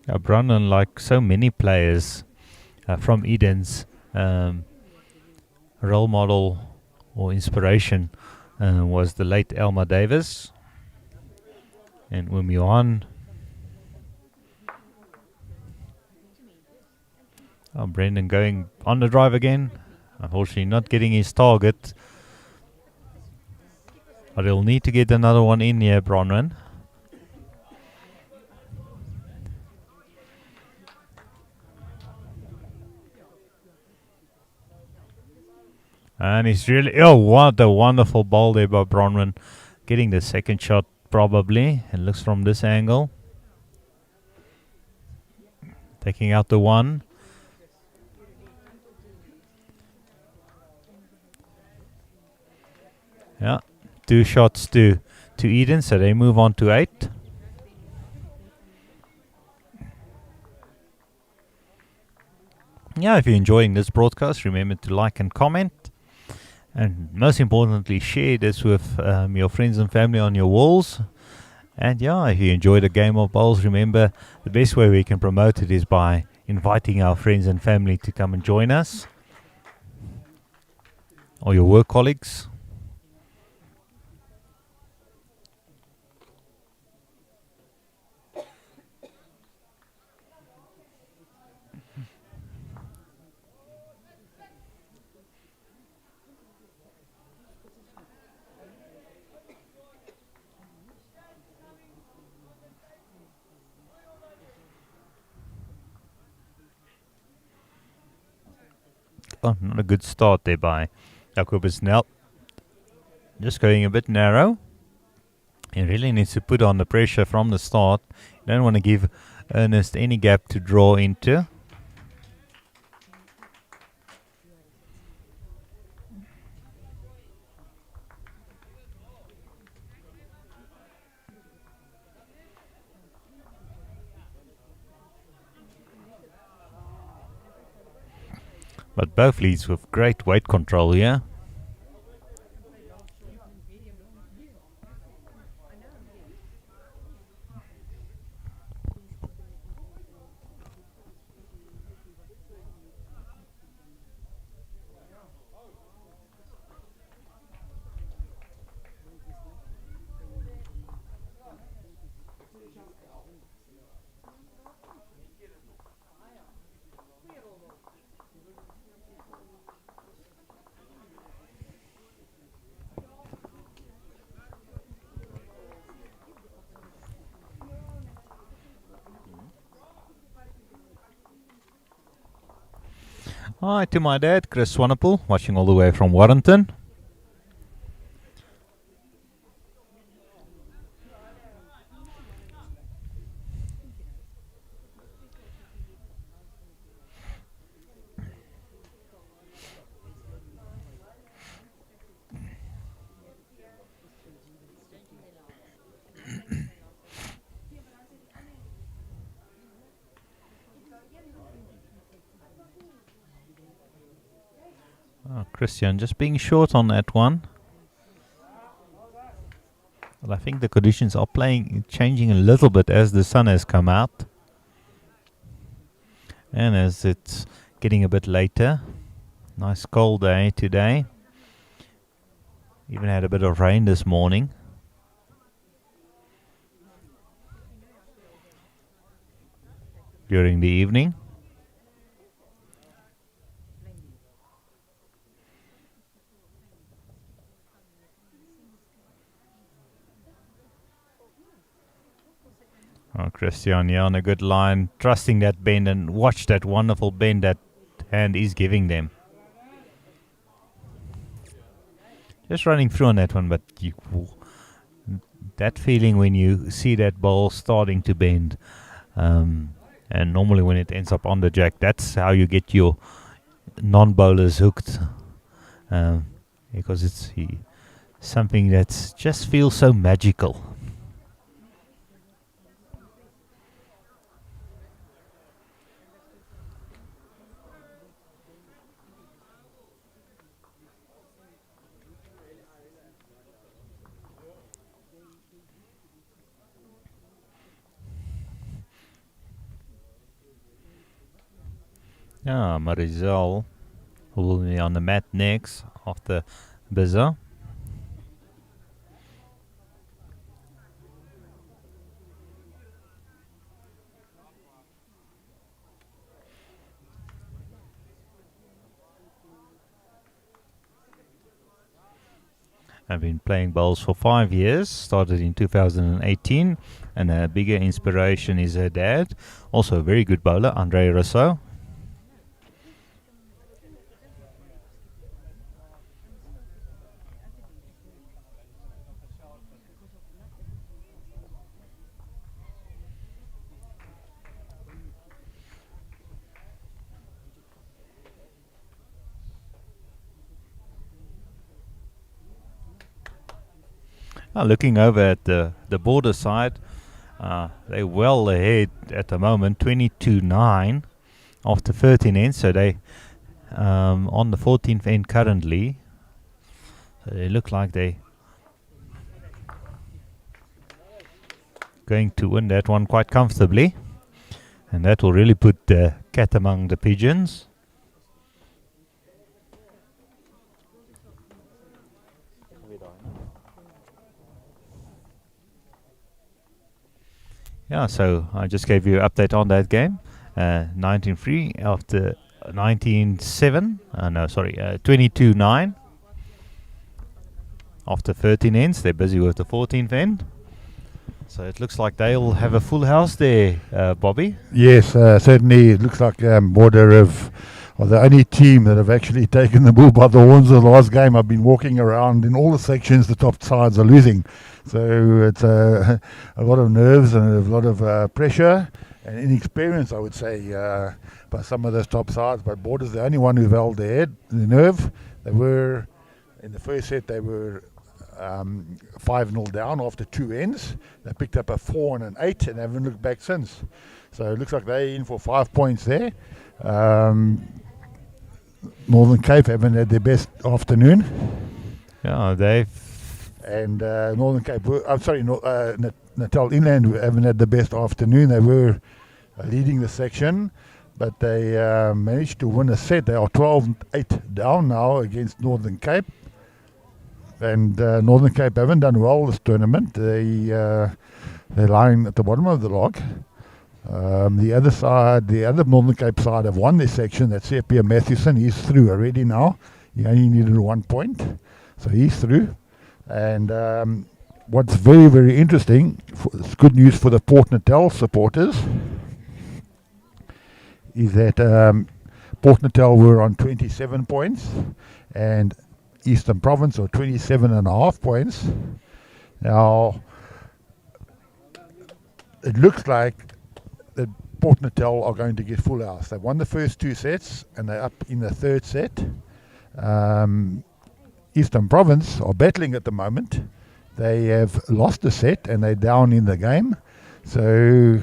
Bronwyn, like so many players from Eden's, role model or inspiration was the late Elma Davis and Johan. Brendan going on the drive again. Unfortunately not getting his target. But he'll need to get another one in here, Bronwyn. And he's really, what a wonderful ball there by Bronwyn. Getting the second shot probably. It looks from this angle. Taking out the one. Yeah, 2 shots to Eden, so they move on to 8. Yeah, if you're enjoying this broadcast, remember to like and comment. And most importantly, share this with your friends and family on your walls. And yeah, if you enjoy the game of bowls, remember the best way we can promote it is by inviting our friends and family to come and join us, or your work colleagues. Oh, not a good start there by Jacobus Nel. Just going a bit narrow. He really needs to put on the pressure from the start. You don't want to give Ernest any gap to draw into. But both leads with great weight control here. Hi to my dad, Chris Swanepoel, watching all the way from Warrington. Oh, Christian just being short on that one. Well, I think the conditions are changing a little bit as the sun has come out. And as it's getting a bit later. Nice cold day today. Even had a bit of rain this morning. During the evening. Oh, Christian, yeah, on a good line, trusting that bend, and watch that wonderful bend that hand is giving them. Just running through on that one, but that feeling when you see that ball starting to bend, and normally when it ends up on the jack, that's how you get your non-bowlers hooked, because it's something that just feels so magical. Yeah, Marizal, who will be on the mat next after BSA. I've been playing bowls for 5 years, started in 2018, and a bigger inspiration is her dad, also a very good bowler, Andre Rousseau. Looking over at the border side, they're well ahead at the moment, 22-9 after 13 ends, so they on the 14th end currently. So they look like they going to win that one quite comfortably, and that will really put the cat among the pigeons. Yeah, so I just gave you an update on that game. 19-3 after 19-7. 22-9 after 13 ends. They're busy with the 14th end. So it looks like they'll have a full house there, Bobby. Yes, certainly. It looks like border have are the only team that have actually taken the bull by the horns of the last game. I've been walking around in all the sections the top sides are losing. So it's a lot of nerves and a lot of pressure and inexperience, I would say, by some of those top sides. But Border's the only one who held their head, the nerve. They were, in the first set, they were 5-0 down after 2 ends. They picked up a 4 and an 8 and haven't looked back since. So it looks like they're in for 5 points there. Northern Cape haven't had their best afternoon. Yeah, they've. And Northern Cape, Natal Inland haven't had the best afternoon. They were leading the section, but they managed to win a set. They are 12-8 down now against Northern Cape. And Northern Cape haven't done well this tournament. They're lying at the bottom of the log. The other side, the other Northern Cape side have won this section. That's Sepia Mathewson. He's through already now. He only needed 1 point. So he's through. And what's very, very interesting, it's good news for the Port Natal supporters, is that Port Natal were on 27 points and Eastern Province are 27.5 points. Now, it looks like that Port Natal are going to get full house. They won the first 2 sets and they're up in the third set. Eastern Province are battling at the moment. They have lost a set and they're down in the game. So,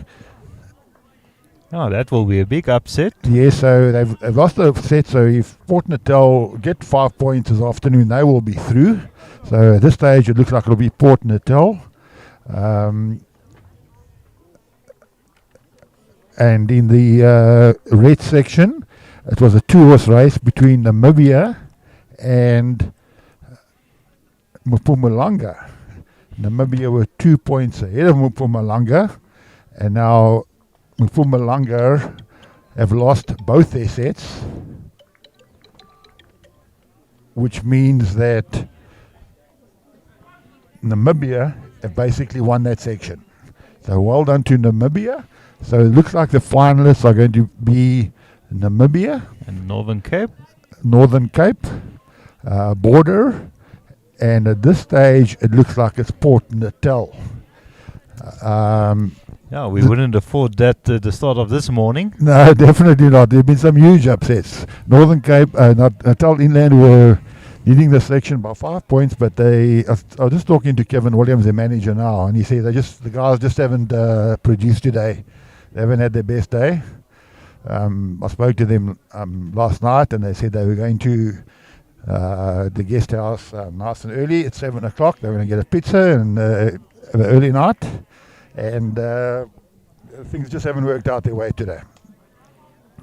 Oh, that will be a big upset. yes, so they've lost the set. So if Port Natal get 5 points this afternoon, they will be through. So at this stage, it looks like it'll be Port Natal. And in the red section, it was a 2-horse race between Namibia and Mpumalanga. Namibia were 2 points ahead of Mpumalanga, and now Mpumalanga have lost both their sets, which means that Namibia have basically won that section. So well done to Namibia. So it looks like the finalists are going to be Namibia, And Northern Cape. Border, and at this stage it looks like it's Port Natal. Yeah, we wouldn't afford that at the start of this morning. No, definitely not. There have been some huge upsets. Northern Cape, Natal Inland were leading the selection by 5 points, but I was just talking to Kevin Williams, the manager now, and he said the guys just haven't produced today. They haven't had their best day. I spoke to them last night, and they said they were going to the guest house nice and early at 7 o'clock. They were going to get a pizza and have an early night. And things just haven't worked out their way today.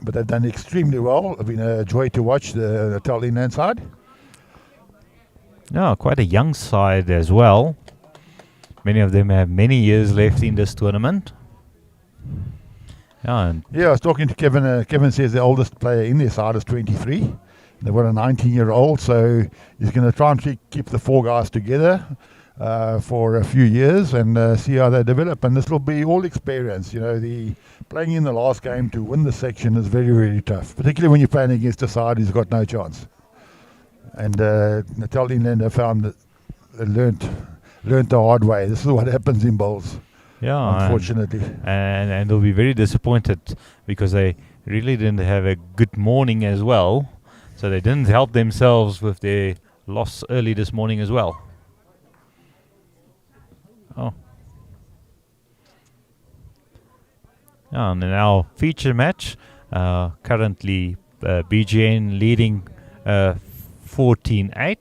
But they've done extremely well. It's been a joy to watch the Natal Inland side. Yeah, quite a young side as well. Many of them have many years left in this tournament. Yeah, and Yeah, I was talking to Kevin. Kevin says the oldest player in their side is 23. They've got a 19-year-old, so he's going to try and keep the 4 guys together for a few years and see how they develop. And this will be all experience. You know, the playing in the last game to win the section is very, very tough, particularly when you're playing against a side who's got no chance. And Natal Inland have found that they learnt the hard way. This is what happens in bowls, unfortunately. And they'll be very disappointed because they really didn't have a good morning as well. So they didn't help themselves with their loss early this morning as well. Oh. Yeah, and in our feature match, currently BGN leading 14-8.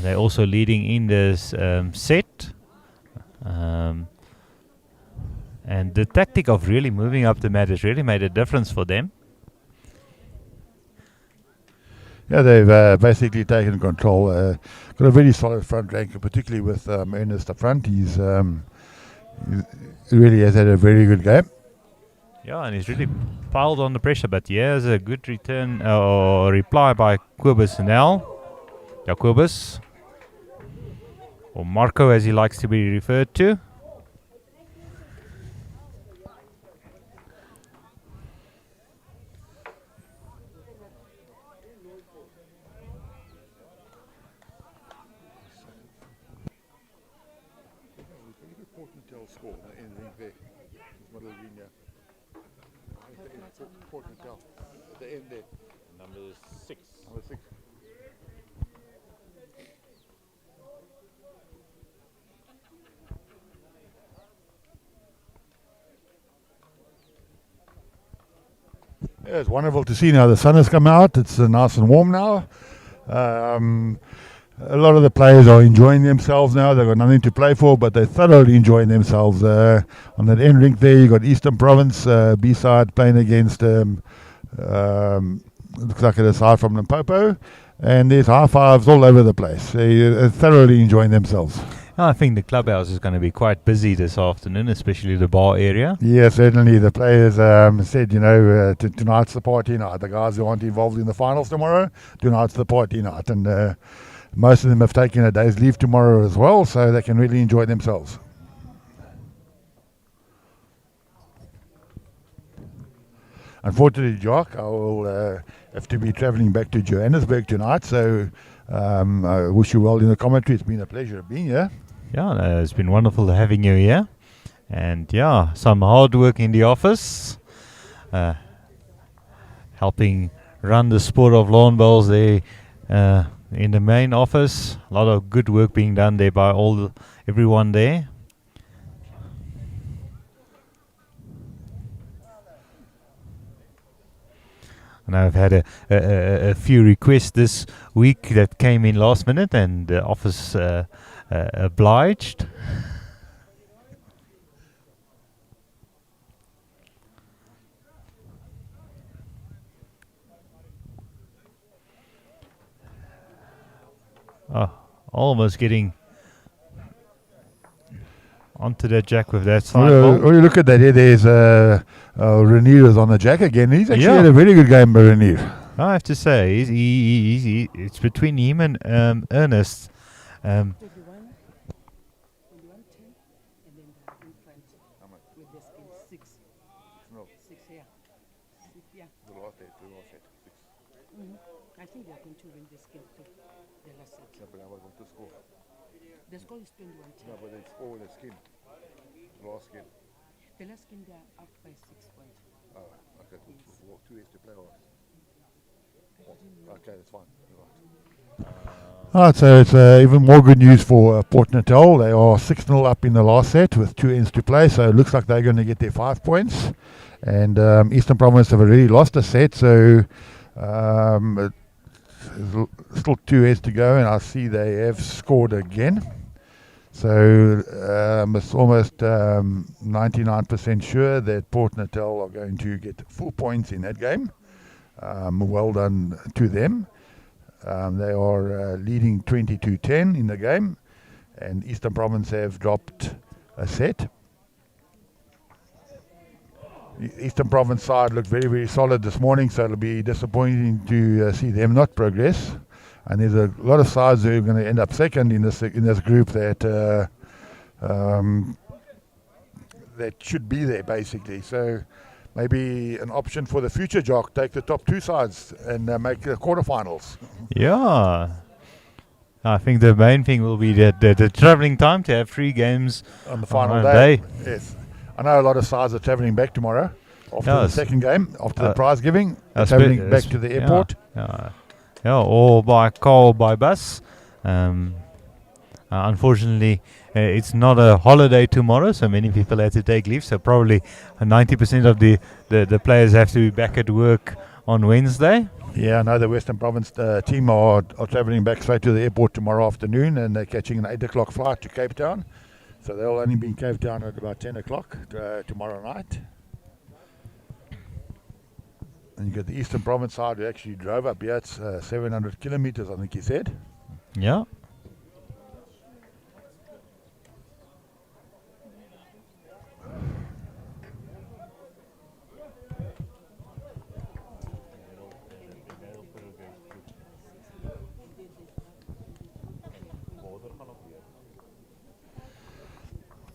They're also leading in this set. And the tactic of really moving up the mat has really made a difference for them. Yeah, they've basically taken control. Got a very solid front rank, particularly with Ernest up front. He really has had a very good game. Yeah, and he's really piled on the pressure. But here's a good return or reply by Kobus now. Yeah, Kobus. Or Marco, as he likes to be referred to. Port Hotel. At the end there. Number 6. Number 6. Yeah, it's wonderful to see now the sun has come out. It's nice and warm now. A lot of the players are enjoying themselves now. They've got nothing to play for, but they're thoroughly enjoying themselves. On that end rink there, you got Eastern Province, B-side playing against, looks like it aside from Limpopo. And there's high fives all over the place. They're thoroughly enjoying themselves. I think the clubhouse is going to be quite busy this afternoon, especially the bar area. Yeah, certainly. The players said, tonight's the party night. The guys who aren't involved in the finals tomorrow, tonight's the party night. And most of them have taken a day's leave tomorrow as well, so they can really enjoy themselves. Unfortunately, Jock, I will have to be travelling back to Johannesburg tonight, so I wish you well in the commentary. It's been a pleasure being here. Yeah, it's been wonderful having you here. And yeah, some hard work in the office, helping run the sport of lawn bowls there in the main office. A lot of good work being done there by everyone there. And I've had a few requests this week that came in last minute, and the office obliged. Oh, almost getting onto that jack with that side ball. Oh, you look at that here. There's Renier is on the jack again. He's actually Yeah. had a very good game by Renier. I have to say, it's between him and Ernest. 21, 10, and then in front with the skill 6. No. 6, yeah. 6, yeah. The last set, 6. I think they are going to win the skill too. The last set. Yeah, but I was going to score. The score is 21-10. No, but they score with the skin. The last skin. The last game they are up by 6 points. Oh, okay. Yes. 2 is to play or? Okay, that's fine. So it's even more good news for Port Natal. They are 6-0 up in the last set with 2 ends to play, so it looks like they're going to get their 5 points. And Eastern Province have already lost a set, so there's still 2 ends to go, and I see they have scored again. So it's almost 99% sure that Port Natal are going to get full points in that game. Well done to them. They are leading 22-10 in the game, and Eastern Province have dropped a set. The Eastern Province side looked very, very solid this morning, so it'll be disappointing to see them not progress. And there's a lot of sides who are going to end up second in this group that that should be there basically. So maybe an option for the future, Jock, take the top 2 sides and make the quarterfinals. Yeah. I think the main thing will be the travelling time to have 3 games On the final on a day. day. Yes. I know a lot of sides are travelling back tomorrow after the Yes. second game, after the prize giving, That's travelling back to the airport. Yeah, or by car or by bus. Unfortunately, it's not a holiday tomorrow, so many people had to take leave. So probably 90% of the players have to be back at work on Wednesday. Yeah, I know the Western Province team are travelling back straight to the airport tomorrow afternoon, and they're catching an 8 o'clock flight to Cape Town. So they'll only be in Cape Town at about 10 o'clock tomorrow night. And you got the Eastern Province side who actually drove up here. It's 700 kilometers, I think he said. Yeah.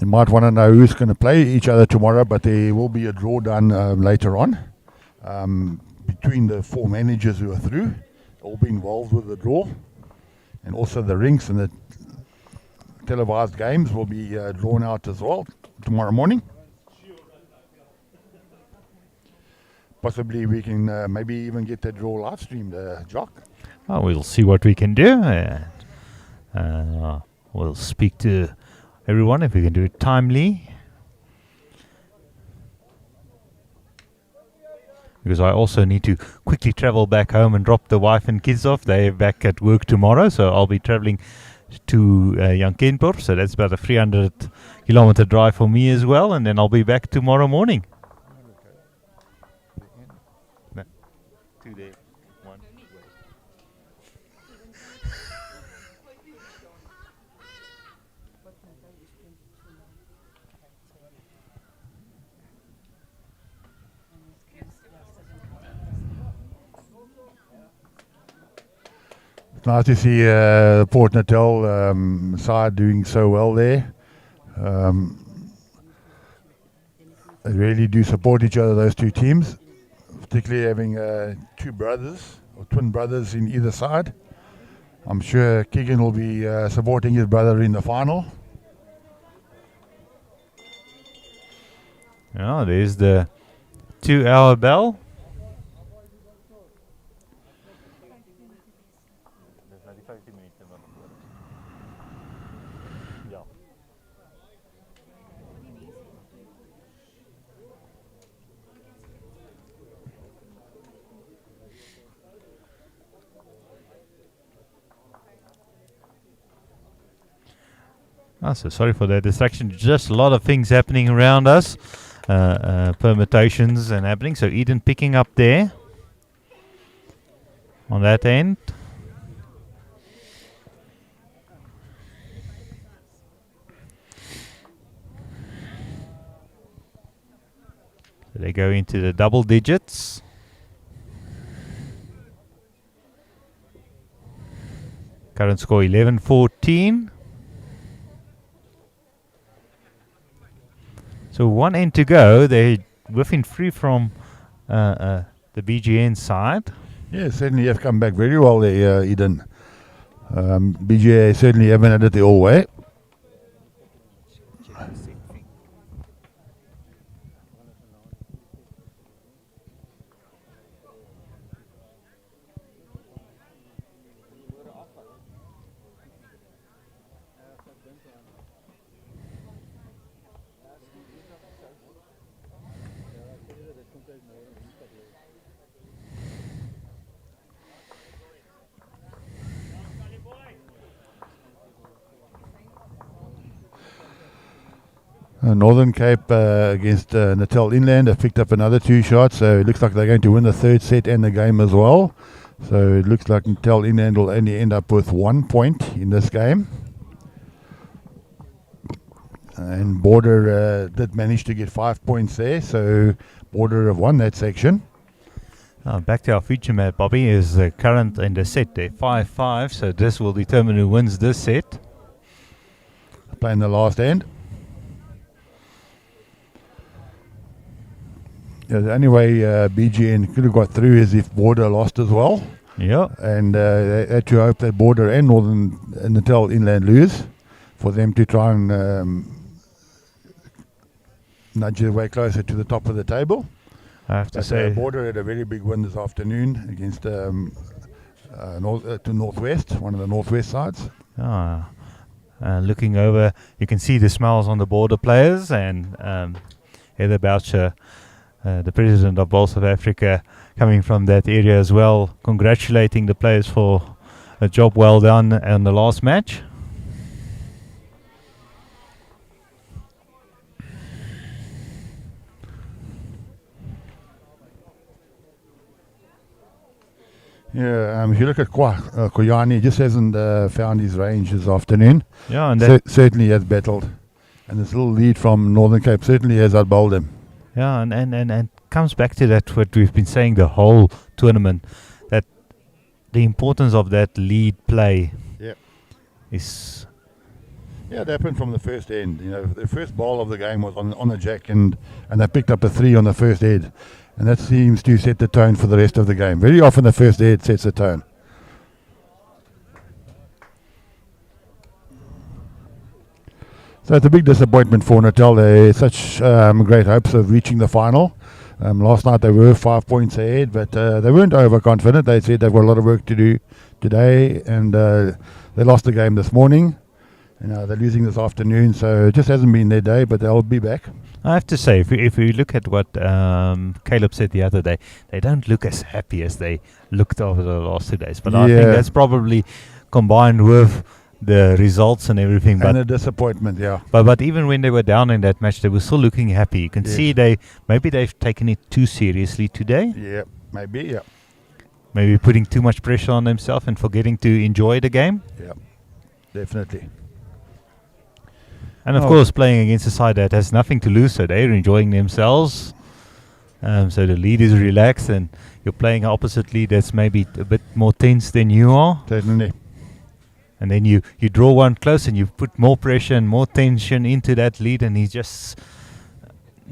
You might want to know who's going to play each other tomorrow, but there will be a draw done later on between the 4 managers who are through. They'll be involved with the draw, and also the rinks and the televised games will be drawn out as well tomorrow morning. possibly we can maybe even get that draw live streamed, Jock. Oh, we'll see what we can do. We'll speak to everyone if we can do it timely. Because I also need to quickly travel back home and drop the wife and kids off. They're back at work tomorrow, so I'll be traveling to Klerksdorp. So that's about a 300-kilometer drive for me as well, and then I'll be back tomorrow morning. No. 2 there, 1. It's nice to see Port Natal side doing so well there. They really do support each other, those two teams, particularly having two brothers or twin brothers in either side. I'm sure Keegan will be supporting his brother in the final. Oh, there's the 2-hour bell. So sorry for that distraction. Just a lot of things happening around us, permutations and happening. So Eden picking up there on that end. So they go into the double digits. Current score 11-14. So 1 end to go. They're within free from the BGN side. Yeah, certainly have come back very well there, Eden. BGA certainly haven't had it the whole way. Northern Cape against Natal Inland have picked up another 2 shots, so it looks like they're going to win the third set and the game as well. So it looks like Natal Inland will only end up with 1 point in this game. And Border did manage to get 5 points there, so Border have won that section. Back to our feature map, Bobby, is the current in the set. They're 5-5, so this will determine who wins this set. Playing the last end. Yeah, the only way BGN could have got through is if Border lost as well. Yeah. And they had to hope that Border and Northern Natal Inland lose for them to try and nudge their way closer to the top of the table. I have to say, Border had a very big win this afternoon against to Northwest, one of the Northwest sides. Looking over, you can see the smiles on the Border players, and Heather Boucher, the president of Bowl South Africa, coming from that area as well, congratulating the players for a job well done in the last match. Yeah, if you look at Koyani, he just hasn't found his range this afternoon. Yeah, and certainly has battled. And this little lead from Northern Cape certainly has outbowled him. Yeah, and comes back to that what we've been saying the whole tournament, that the importance of that lead play is... Yeah, it happened from the first end. You know, the first ball of the game was on a jack, and they picked up a 3 on the first head. And that seems to set the tone for the rest of the game. Very often the first head sets the tone. So it's a big disappointment for Natal. They had such great hopes of reaching the final. Last night they were 5 points ahead, but they weren't overconfident. They said they've got a lot of work to do today, and they lost the game this morning. They're losing this afternoon, so it just hasn't been their day, but they'll be back. I have to say, if we look at what Caleb said the other day, they don't look as happy as they looked over the last 2 days. But I think Yeah. that's probably combined with the results and everything. And But a disappointment, yeah. but even when they were down in that match, they were still looking happy. You can Yes. see maybe they've taken it too seriously today. Yeah, maybe, yeah. Maybe putting too much pressure on themselves and forgetting to enjoy the game. Yeah, definitely. And of Oh. course, playing against a side that has nothing to lose, so they're enjoying themselves. So the lead is relaxed, and you're playing an opposite lead that's maybe a bit more tense than you are. Certainly. And then you draw one close, and you put more pressure and more tension into that lead, and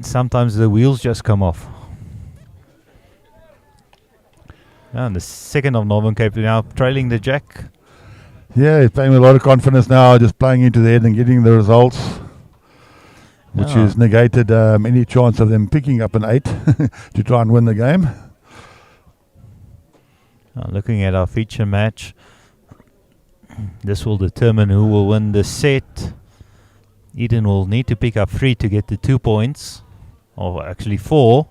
sometimes the wheels just come off. And the second of Northern Cape now trailing the Jack. Yeah, he's playing with a lot of confidence now, just playing into the head and getting the results, which Yeah. has negated any chance of them picking up an 8 to try and win the game. Looking at our feature match, this will determine who will win the set. Eden will need to pick up 3 to get the 2 points, or actually 4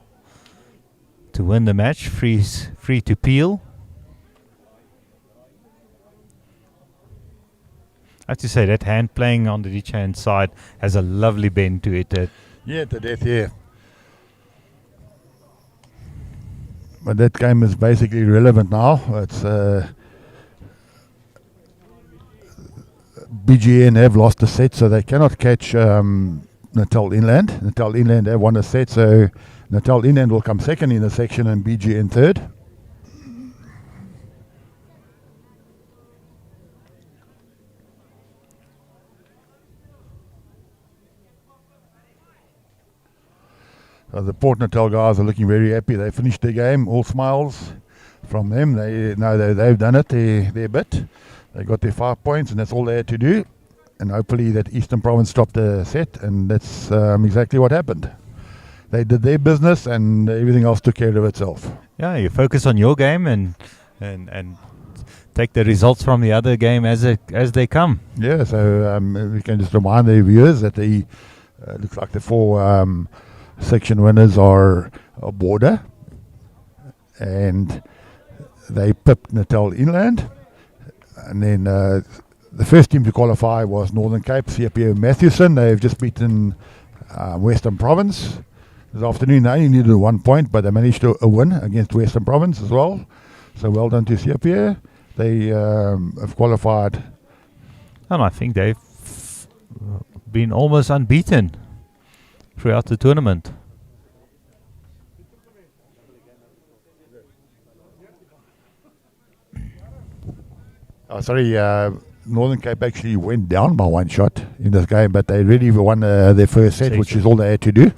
to win the match. 3 to Peel. I have to say that hand playing on the ditch hand side has a lovely bend to it. Yeah, to death, yeah. But that game is basically irrelevant now. It's BGN have lost the set, so they cannot catch Natal Inland. Natal Inland have won a set, so Natal Inland will come second in the section and BGN third. The Port Natal guys are looking very happy. They finished their game, all smiles from them. They've done it, their bit. They got their 5 points, and that's all they had to do. And hopefully that Eastern Province stopped the set, and that's exactly what happened. They did their business, and everything else took care of itself. Yeah, you focus on your game and take the results from the other game as they come. Yeah, so we can just remind the viewers that the looks like the 4 section winners are Border, and they pipped Natal Inland, and then the first team to qualify was Northern Cape, CPO Matthewson. They've just beaten Western Province this afternoon. They only needed 1 point, but they managed to win against Western Province as well, so well done to CPO. They have qualified, And I think they've been almost unbeaten throughout the tournament. Northern Cape actually went down by 1 shot in this game, but they really won their first set, which is all they had to do.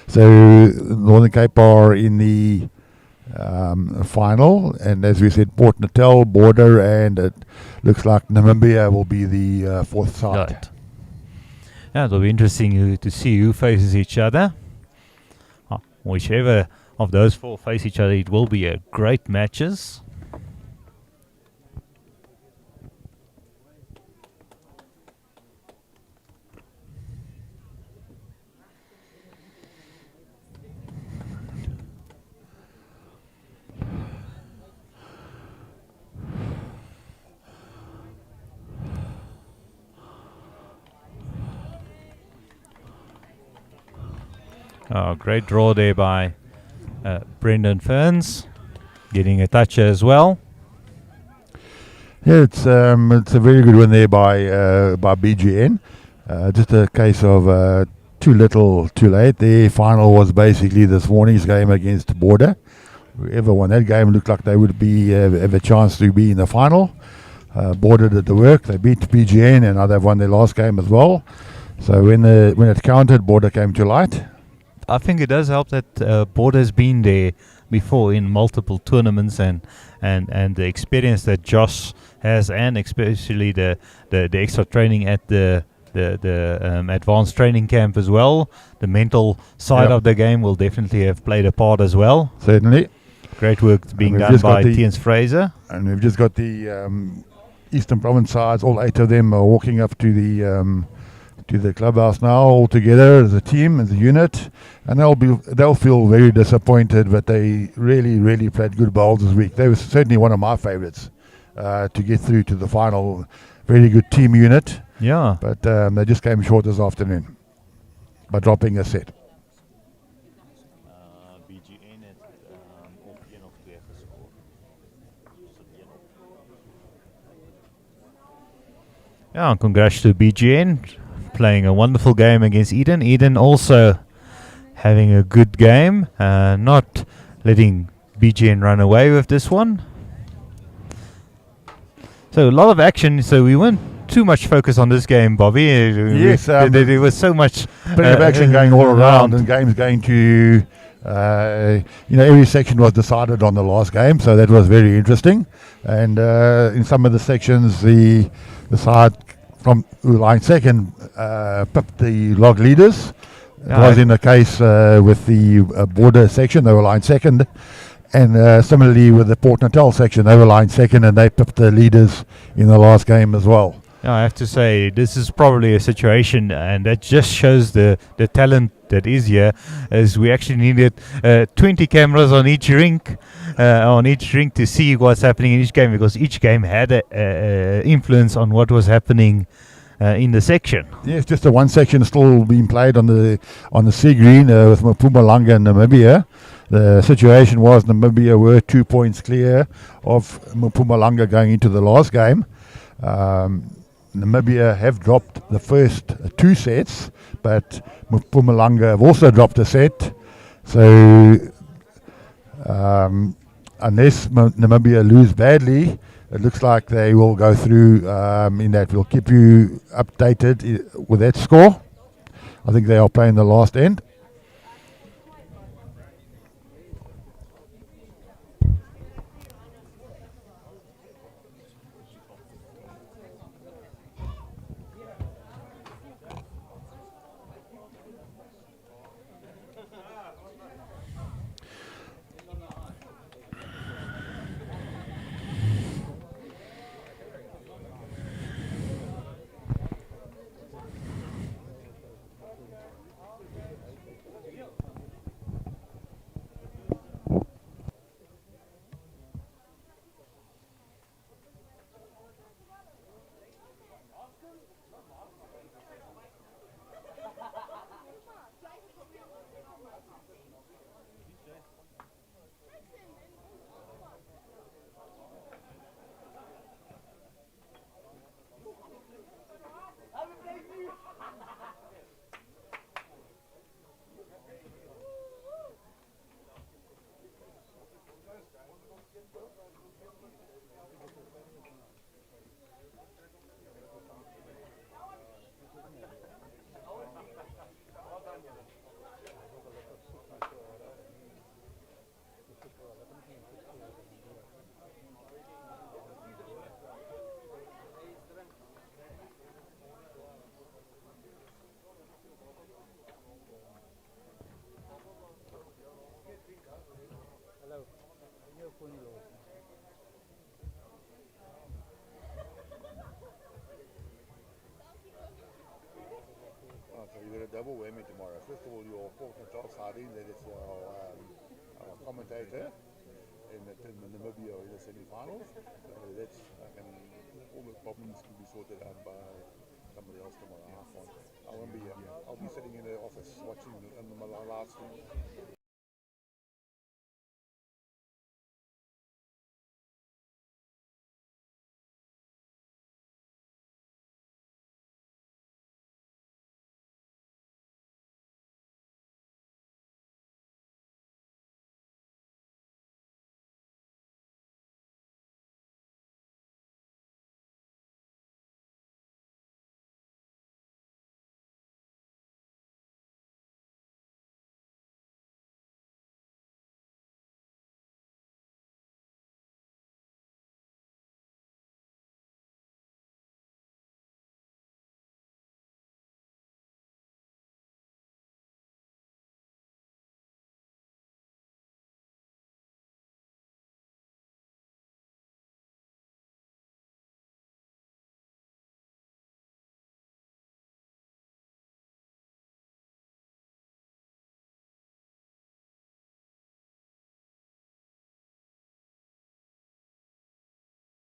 So Northern Cape are in the final, and as we said, Port Natal, Border, and it looks like Namibia will be the 4th side. Right. Yeah, it'll be interesting to see who faces each other. Whichever of those 4 face each other, it will be a great matches. Oh, great draw there by Brendan Ferns, getting a touch as well. Yeah, it's a very good one there by BGN. Just a case of too little, too late. The final was basically this morning's game against Border. Whoever won that game looked like they would have a chance to be in the final. Border did the work. They beat BGN, and now they've won their last game as well. So when it counted, Border came to light. I think it does help that Border's been there before in multiple tournaments, and the experience that Josh has, and especially the extra training at the the advanced training camp as well. The mental side Yep. of the game will definitely have played a part as well. Certainly. Great work being we've done just got by the- Tiens Fraser. And we've just got the Eastern Province sides. All 8 of them are walking up to the clubhouse now, all together as a team, as a unit, and they'll feel very disappointed. But they really played good bowls this week. They were certainly one of my favourites to get through to the final. Very good team unit, Yeah. but they just came short this afternoon by dropping a set. BGN het op 1 of 2 gescoord. Yeah, congrats to BGN playing a wonderful game against Eden. Eden also having a good game, not letting BGN run away with this one. So a lot of action. So we weren't too much focus on this game, Bobby. Yes, there was so much plenty of action going all around, and games going to, every section was decided on the last game, so that was very interesting. And in some of the sections, the side from who lying second pipped the log leaders. It was in the case with the border section, they were lying second. And similarly with the Port Natal section, they were lying second and they pipped the leaders in the last game as well. Yeah, I have to say, this is probably a situation, and that just shows the talent that is here, as we actually needed 20 cameras on each rink to see what's happening in each game, because each game had a influence on what was happening in the section. Yes, just the one section still being played on the sea green with Mpumalanga and Namibia. The situation was Namibia were 2 points clear of Mpumalanga going into the last game. Namibia have dropped the first 2 sets, but Mpumalanga have also dropped a set. So unless Namibia lose badly, it looks like they will go through in that. We'll keep you updated with that score. I think they are playing the last end. So you got a double whammy tomorrow. First of all, your Port Natal sardine, that is our commentator in the Namibia in the semi-finals. So that's all the problems can be sorted out by somebody else tomorrow. I won't be here. I'll be sitting in the office watching the last